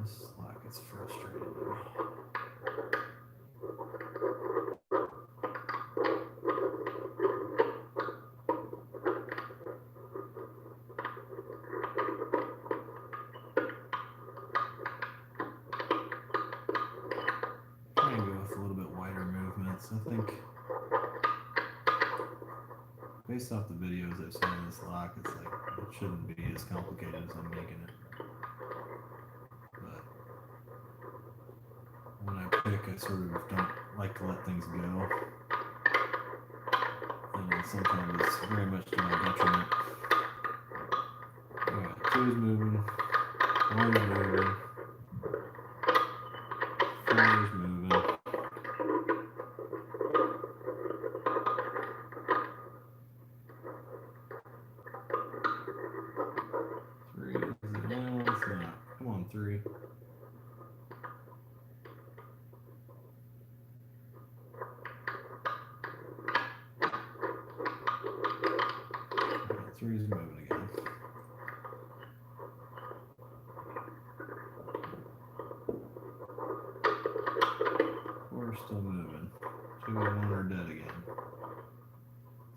This lock is frustrating me. I'm going to go with a little bit wider movements. I think, based off the videos I've seen of this lock, it's like it shouldn't be as complicated as I'm making it. But when I pick, I sort of don't like to let things go. And sometimes it's very much to my detriment. Alright, 2 is moving, 1 is moving, 4 is moving. 3 is no, it's not. Come on, 3. 3 is moving again. 4 is still moving. 2 and 1 are dead again.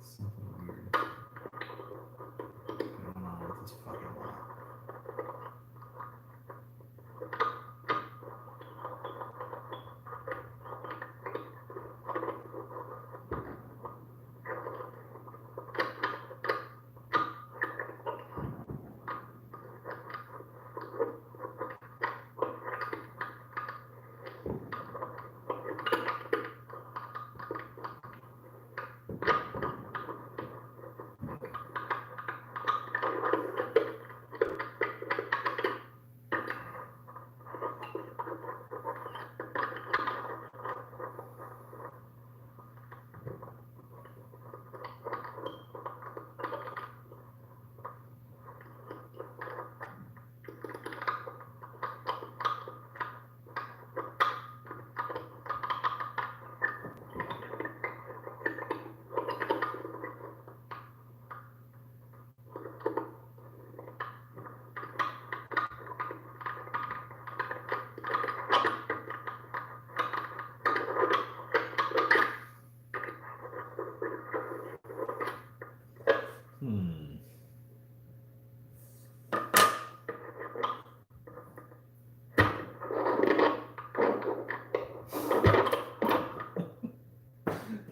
Something weird going on with this fucking lock.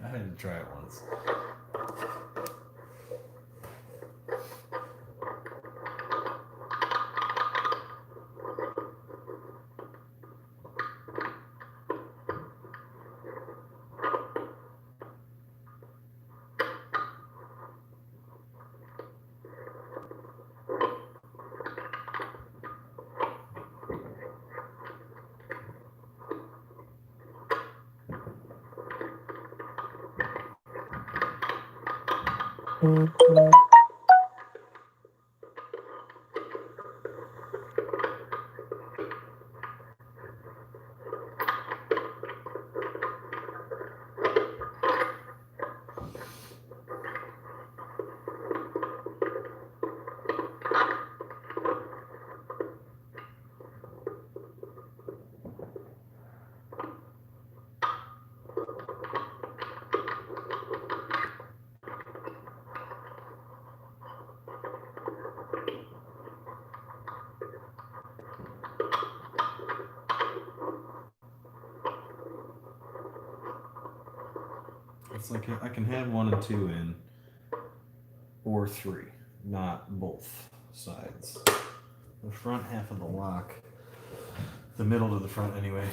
I had to try it once. It's like I can have 1 and 2 in, or 3, not both sides. The front half of the lock, the middle to the front anyway,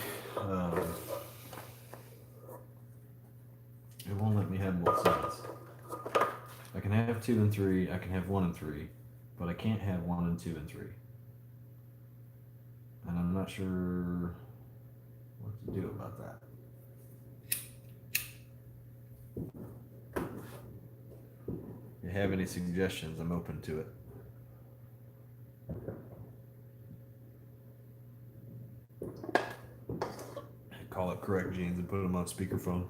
it won't let me have both sides. I can have 2 and 3, I can have 1 and 3, but I can't have 1 and 2 and 3. And I'm not sure what to do about that. If you have any suggestions, I'm open to it. Call up Correct Jeans and put them on speakerphone.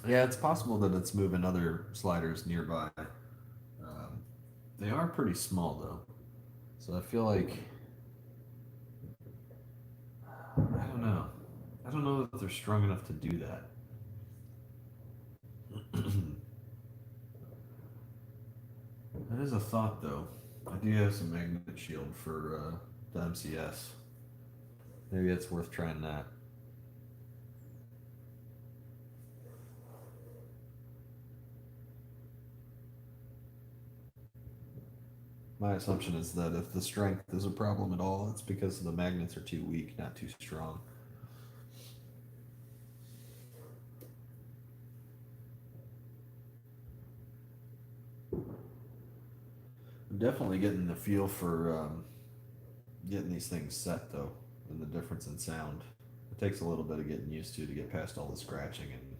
Yeah, it's possible that it's moving other sliders nearby. They are pretty small though, so I feel like I don't know. I don't know that they're strong enough to do that. That is a thought though. I do have some magnet shield for the MCS. Maybe it's worth trying that. My assumption is that if the strength is a problem at all, it's because the magnets are too weak, not too strong. I'm definitely getting the feel for getting these things set though, and the difference in sound. It takes a little bit of getting used to get past all the scratching and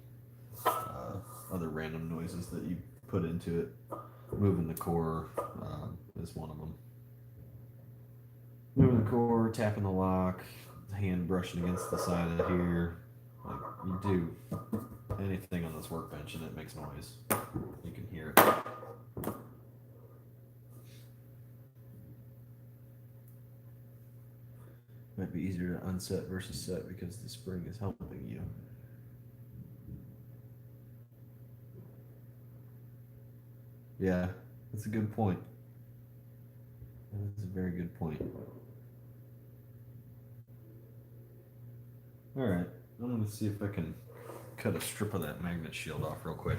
other random noises that you put into it. Moving the core is one of them. Moving the core, tapping the lock, hand brushing against the side of here. Like you do anything on this workbench and it makes noise. You can hear it. Might be easier to unset versus set because the spring is helping you. Yeah, that's a good point. That's a very good point. Alright, I'm going to see if I can cut a strip of that magnet shield off real quick.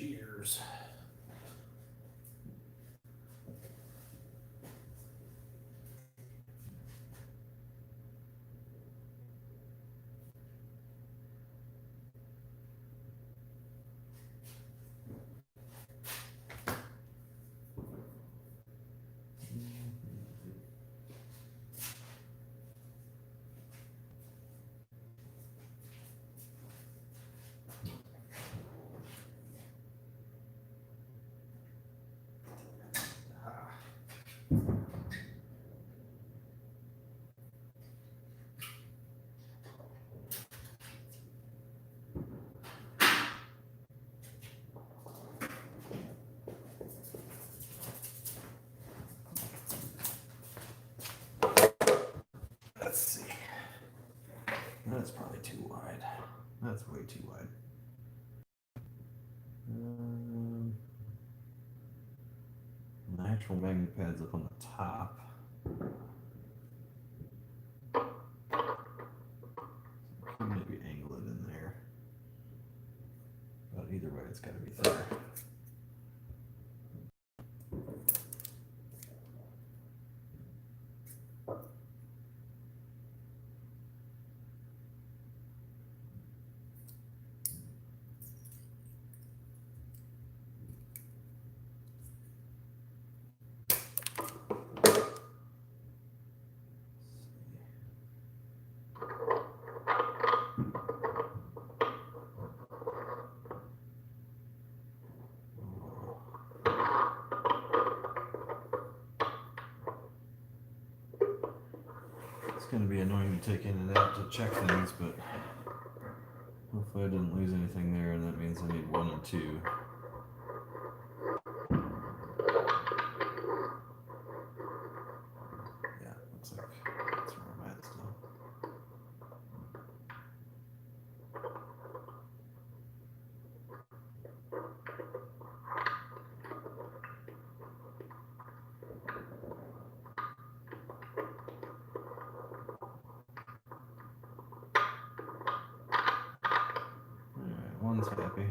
Cheers. Let's see. That's probably too wide. That's way too wide. The actual magnet pad's up on the top. Can maybe angle it in there. But either way, it's got to be thicker. It's going to be annoying to take in and out to check things, but hopefully I didn't lose anything there, and that means I need 1 and 2. Yeah, looks like that's where I'm at still. Alright, one's happy.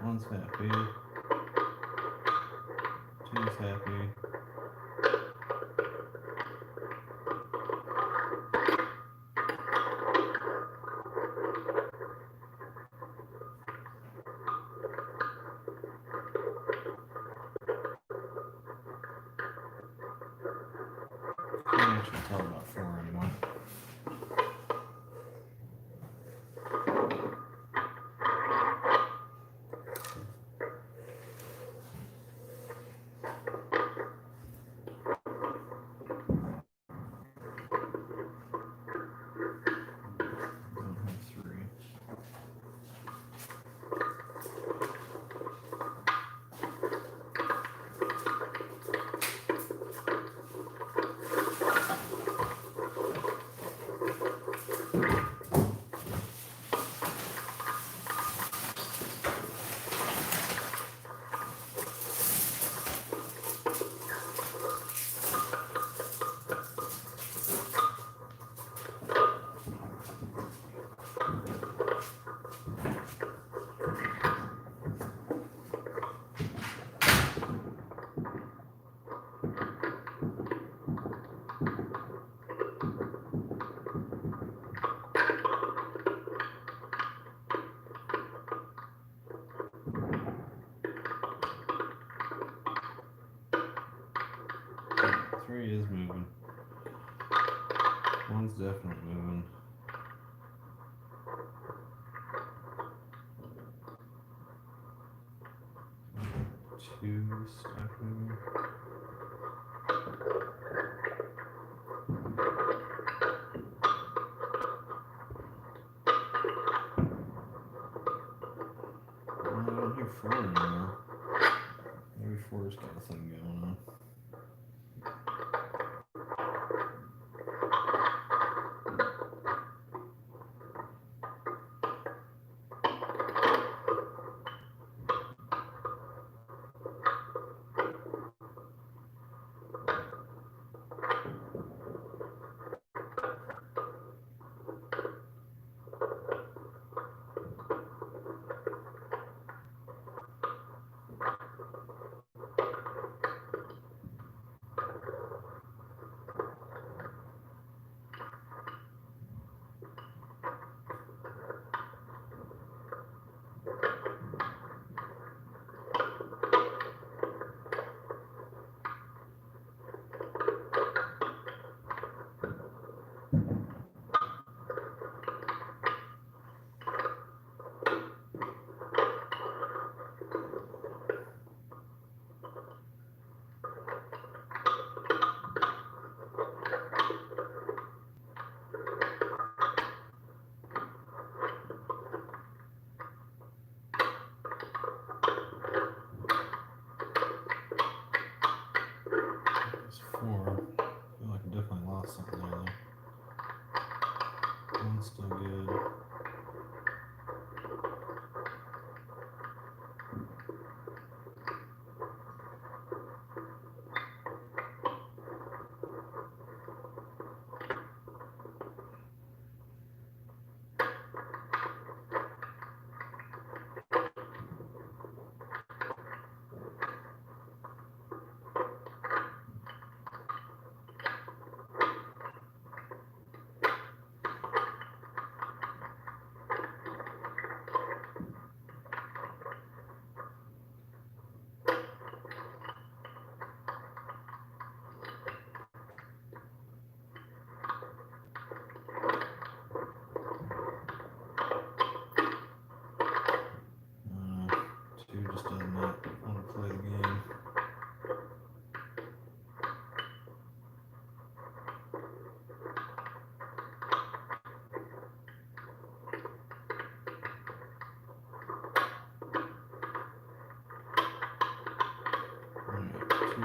One's happy. Two's happy. Can't actually tell about 4 anymore. Don't have 3. Three is moving. One's definitely moving. Two stuck moving. I don't hear 4 anymore. Maybe 4's got a thing going on.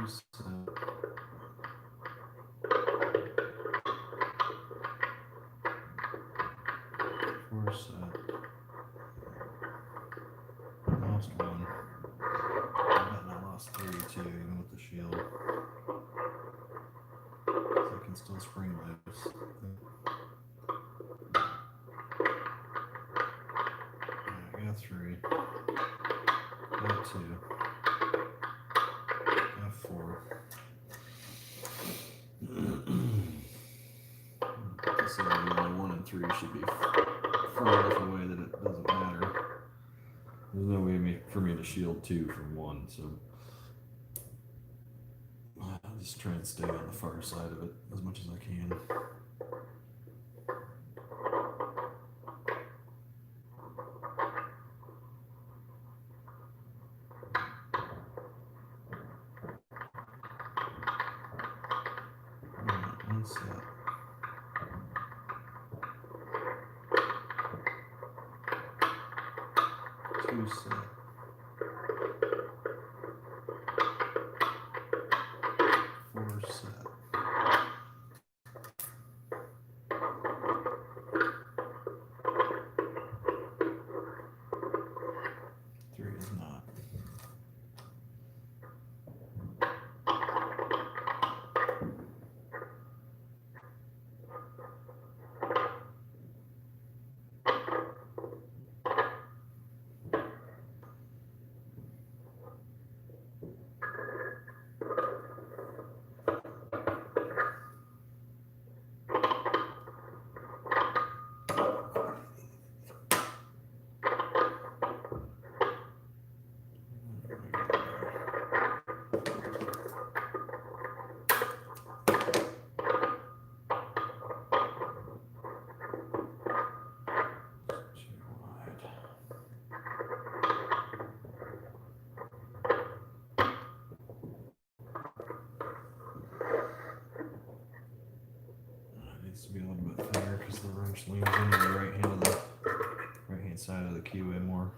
Four set. Lost one. And I lost three too, even with the shield. So I can still spring loose. I got three. Got two. Got four. So only 1 and 3 should be far enough away that it doesn't matter. There's no way for me to shield 2 from 1, so I'll just try and stay on the far side of it as much as I can. Alright, one set. Two set. Four set. Three is not. To be a little bit thinner because the wrench leans into the right hand side of the keyway more.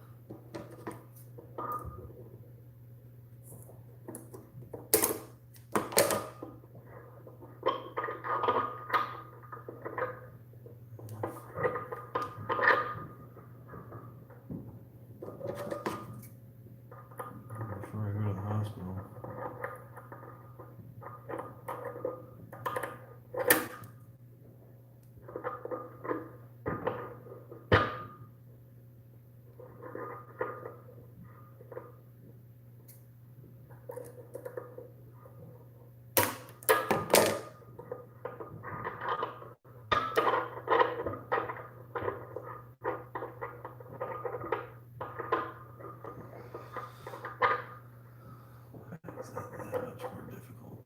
Before I go to the hospital. It's not that much more difficult.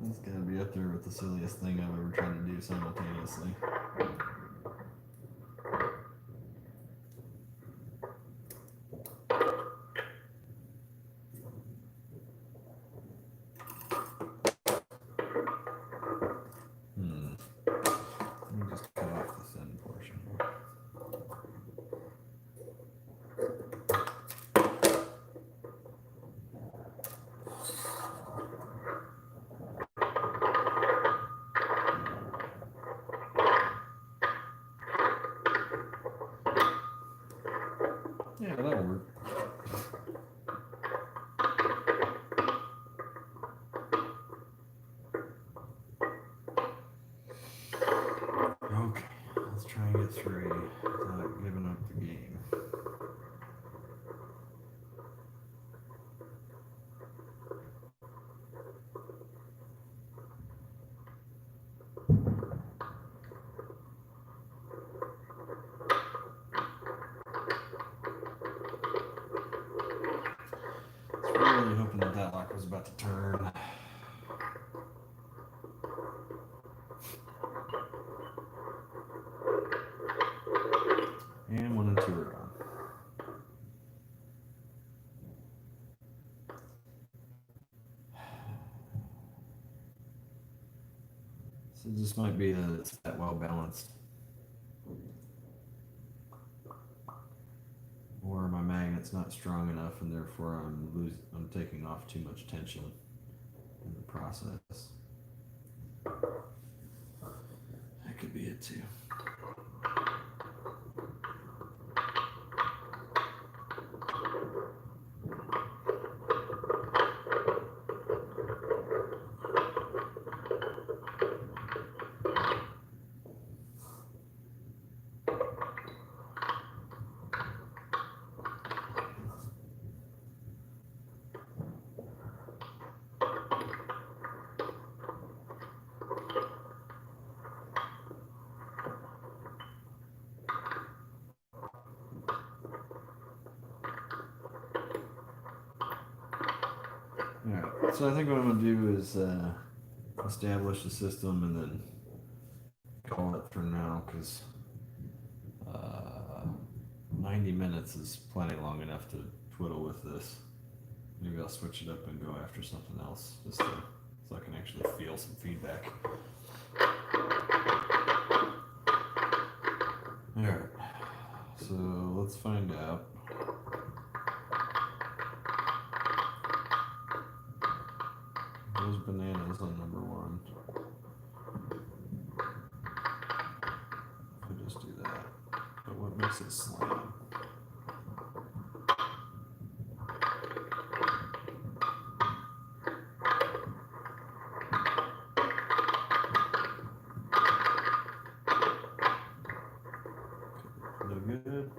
That's gotta be up there with the silliest thing I've ever tried to do simultaneously. Let me just cut off the thin portion. Yeah, that'll work. Okay, let's try and get 3 without giving up the game. Really hoping that lock was about to turn. So this might be that it's that well balanced, or my magnet's not strong enough, and therefore I'm taking off too much tension in the process. That could be it too. Alright, so I think what I'm going to do is establish the system and then call it for now, because 90 minutes is plenty long enough to twiddle with this. Maybe I'll switch it up and go after something else, just so I can actually feel some feedback. Alright, so let's find out. Those bananas on number 1. Could just do that. But what makes it slam? No good.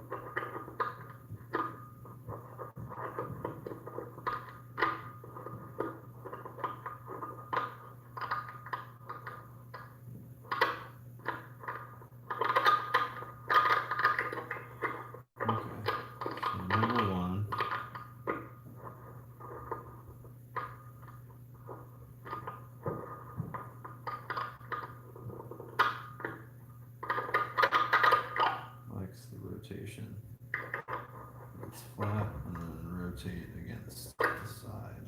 Rotation. It's flat and then rotate against the side.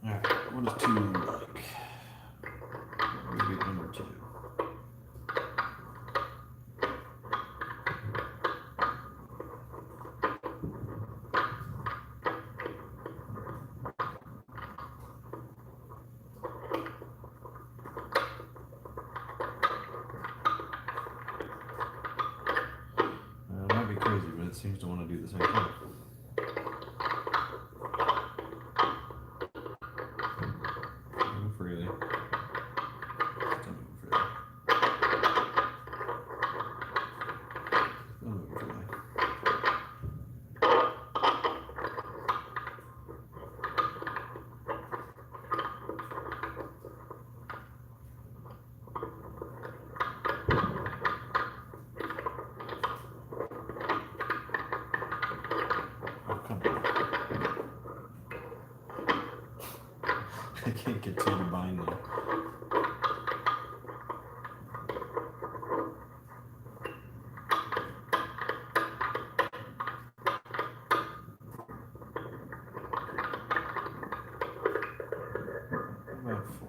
Alright, what does 2 look like? Maybe number 2. It might be crazy, but it seems to want to do the same thing. Move freely. Still moving freely. Still moving freely. I can't get 2 to bind them. About 4.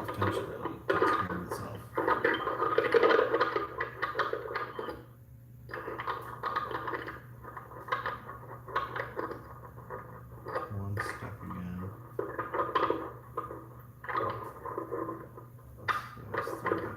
tension and takes care of itself. One step again. Let's through.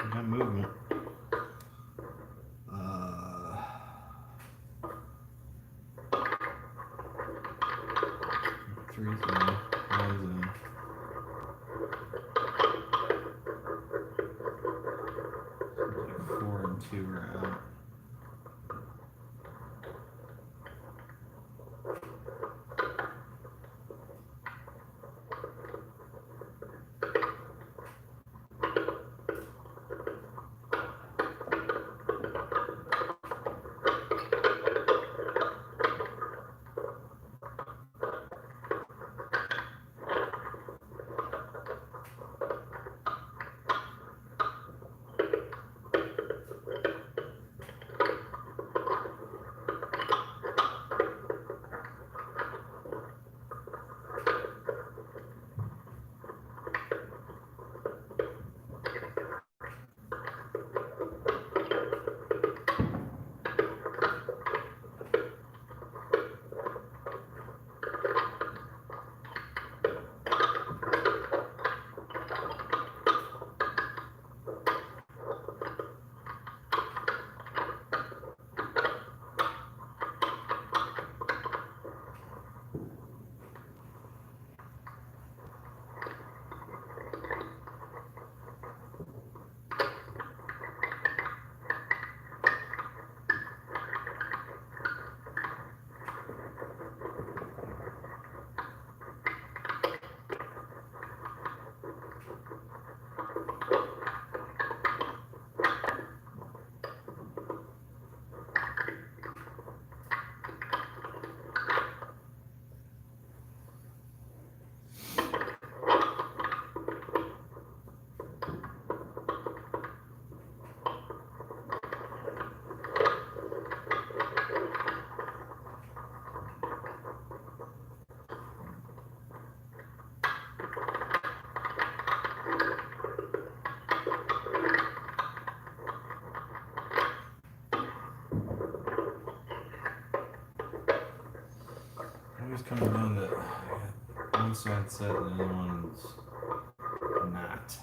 Got movement. Three's in. One's in. Like 4 and 2 are out. Always coming down to one side set and the other one's not.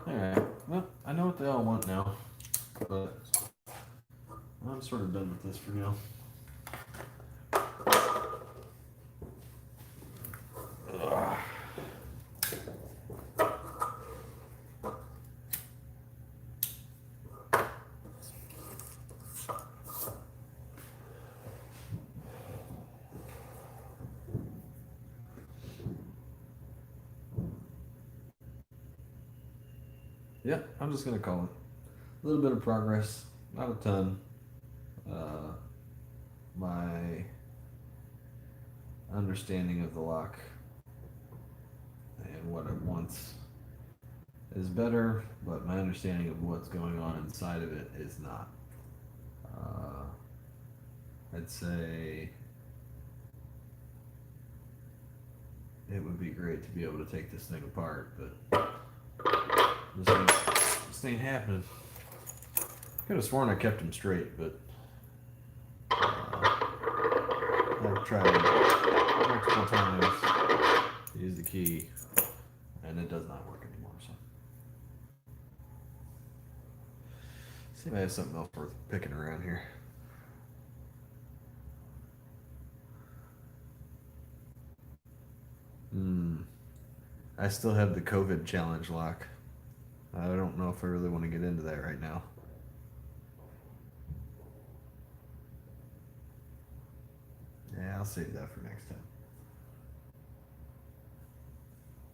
Alright, well, I know what they all want now, but I'm sort of done with this for now. Ugh. Yeah, I'm just gonna call it a little bit of progress, not a ton. Uh, my understanding of the lock and what it wants is better, but my understanding of what's going on inside of it is not. Uh, I'd say it would be great to be able to take this thing apart, but this ain't happening. Could have sworn I kept him straight, but I've tried multiple times to use the key, and it does not work anymore. So, see if I have something else worth picking around here. I still have the COVID challenge lock. I don't know if I really want to get into that right now. Yeah, I'll save that for next time.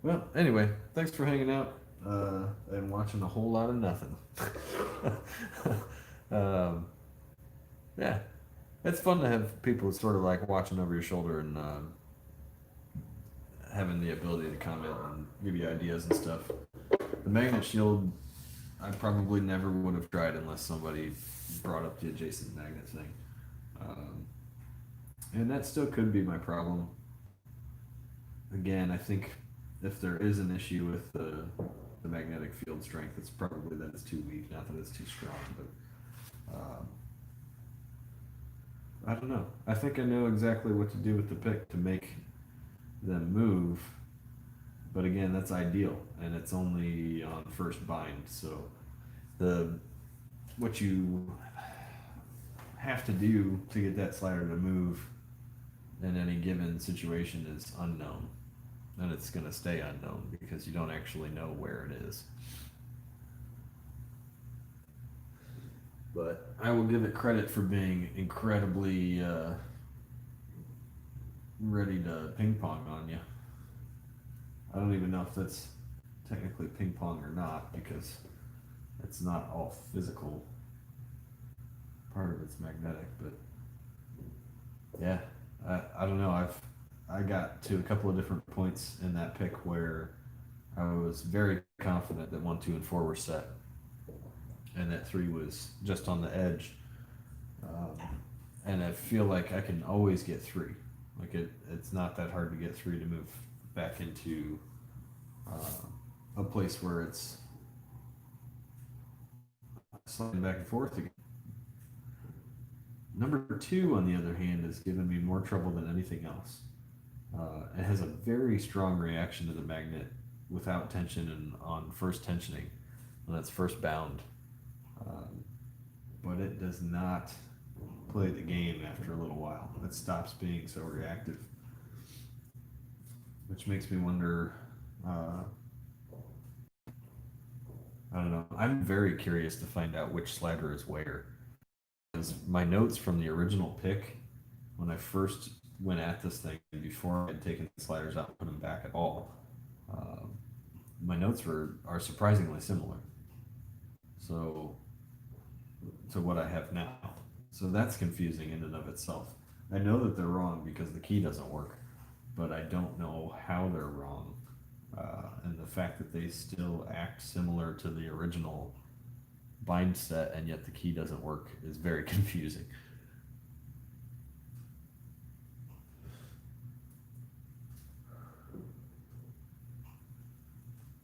Well, anyway, thanks for hanging out and watching a whole lot of nothing. um, yeah, it's fun to have people sort of like watching over your shoulder and having the ability to comment and give you ideas and stuff. The magnet shield, I probably never would have tried unless somebody brought up the adjacent magnet thing. Um, and that still could be my problem. Again, I think if there is an issue with the magnetic field strength, it's probably that it's too weak, not that it's too strong. But I don't know. I think I know exactly what to do with the pick to make them move. But again, that's ideal, and it's only on first bind. So the what you have to do to get that slider to move in any given situation is unknown, and it's going to stay unknown because you don't actually know where it is. But I will give it credit for being incredibly ready to ping pong on you. I don't even know if that's technically ping pong or not because it's not all physical. Part of it's magnetic, but yeah, I don't know. I got to a couple of different points in that pick where I was very confident that 1, 2, and 4 were set, and that 3 was just on the edge. Um, and I feel like I can always get 3. Like it's not that hard to get 3 to move back into a place where it's sliding back and forth again. Number 2, on the other hand, has given me more trouble than anything else. It has a very strong reaction to the magnet without tension and on first tensioning when it's first bound. But it does not play the game after a little while. It stops being so reactive, which makes me wonder. I don't know. I'm very curious to find out which slider is where. Because my notes from the original pick, when I first went at this thing before I had taken the sliders out and put them back at all, my notes are surprisingly similar. So to what I have now. So that's confusing in and of itself. I know that they're wrong because the key doesn't work, but I don't know how they're wrong. And the fact that they still act similar to the original bind set and yet the key doesn't work is very confusing.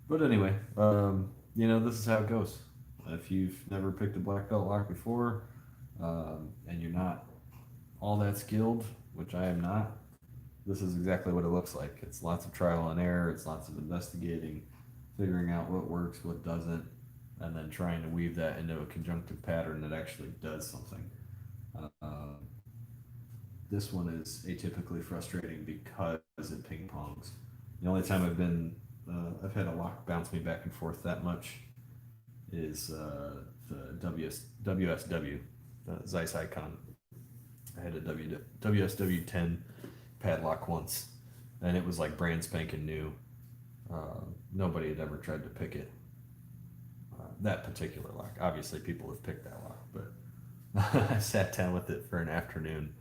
But anyway, this is how it goes. If you've never picked a black belt lock before, and you're not all that skilled, which I am not, this is exactly what it looks like. It's lots of trial and error. It's lots of investigating. figuring out what works, what doesn't, and then trying to weave that into a conjunctive pattern that actually does something. This one is atypically frustrating because it ping pongs. The only time I've had a lock bounce me back and forth that much is the WSW, the Zeiss Icon. I had a WSW 10 padlock once, and it was like brand spanking new. Nobody had ever tried to pick it. That particular lock. Obviously, people have picked that lock, but I sat down with it for an afternoon,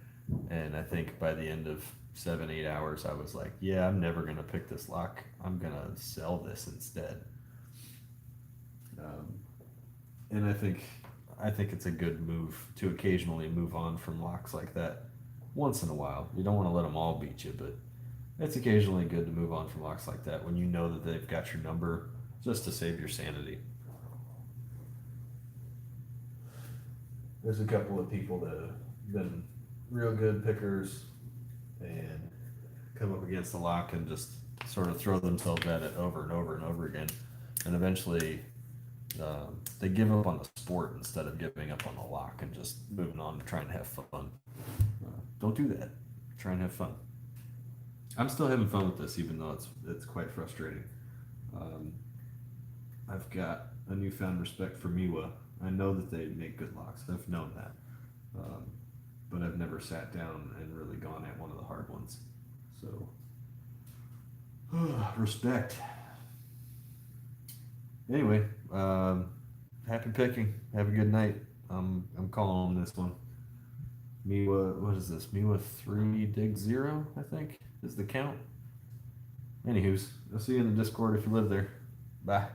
and I think by the end of 7, 8 hours, I was like, "Yeah, I'm never gonna pick this lock. I'm gonna sell this instead." Um, and I think it's a good move to occasionally move on from locks like that. Once in a while, you don't want to let them all beat you, but it's occasionally good to move on from locks like that when you know that they've got your number, just to save your sanity. There's a couple of people that have been real good pickers and come up against the lock and just sort of throw themselves at it over and over and over again, and eventually they give up on the sport instead of giving up on the lock and just moving on to trying to have fun. Don't do that. Try and have fun. I'm still having fun with this, even though it's quite frustrating. Um, I've got a newfound respect for Miwa. I know that they make good locks. I've known that, um, but I've never sat down and really gone at one of the hard ones. So, respect. Anyway, happy picking. Have a good night. I'm calling on this one. Miwa, what is this? Miwa 3 dig 0, I think, is the count. Anywho's, I'll see you in the Discord if you live there. Bye.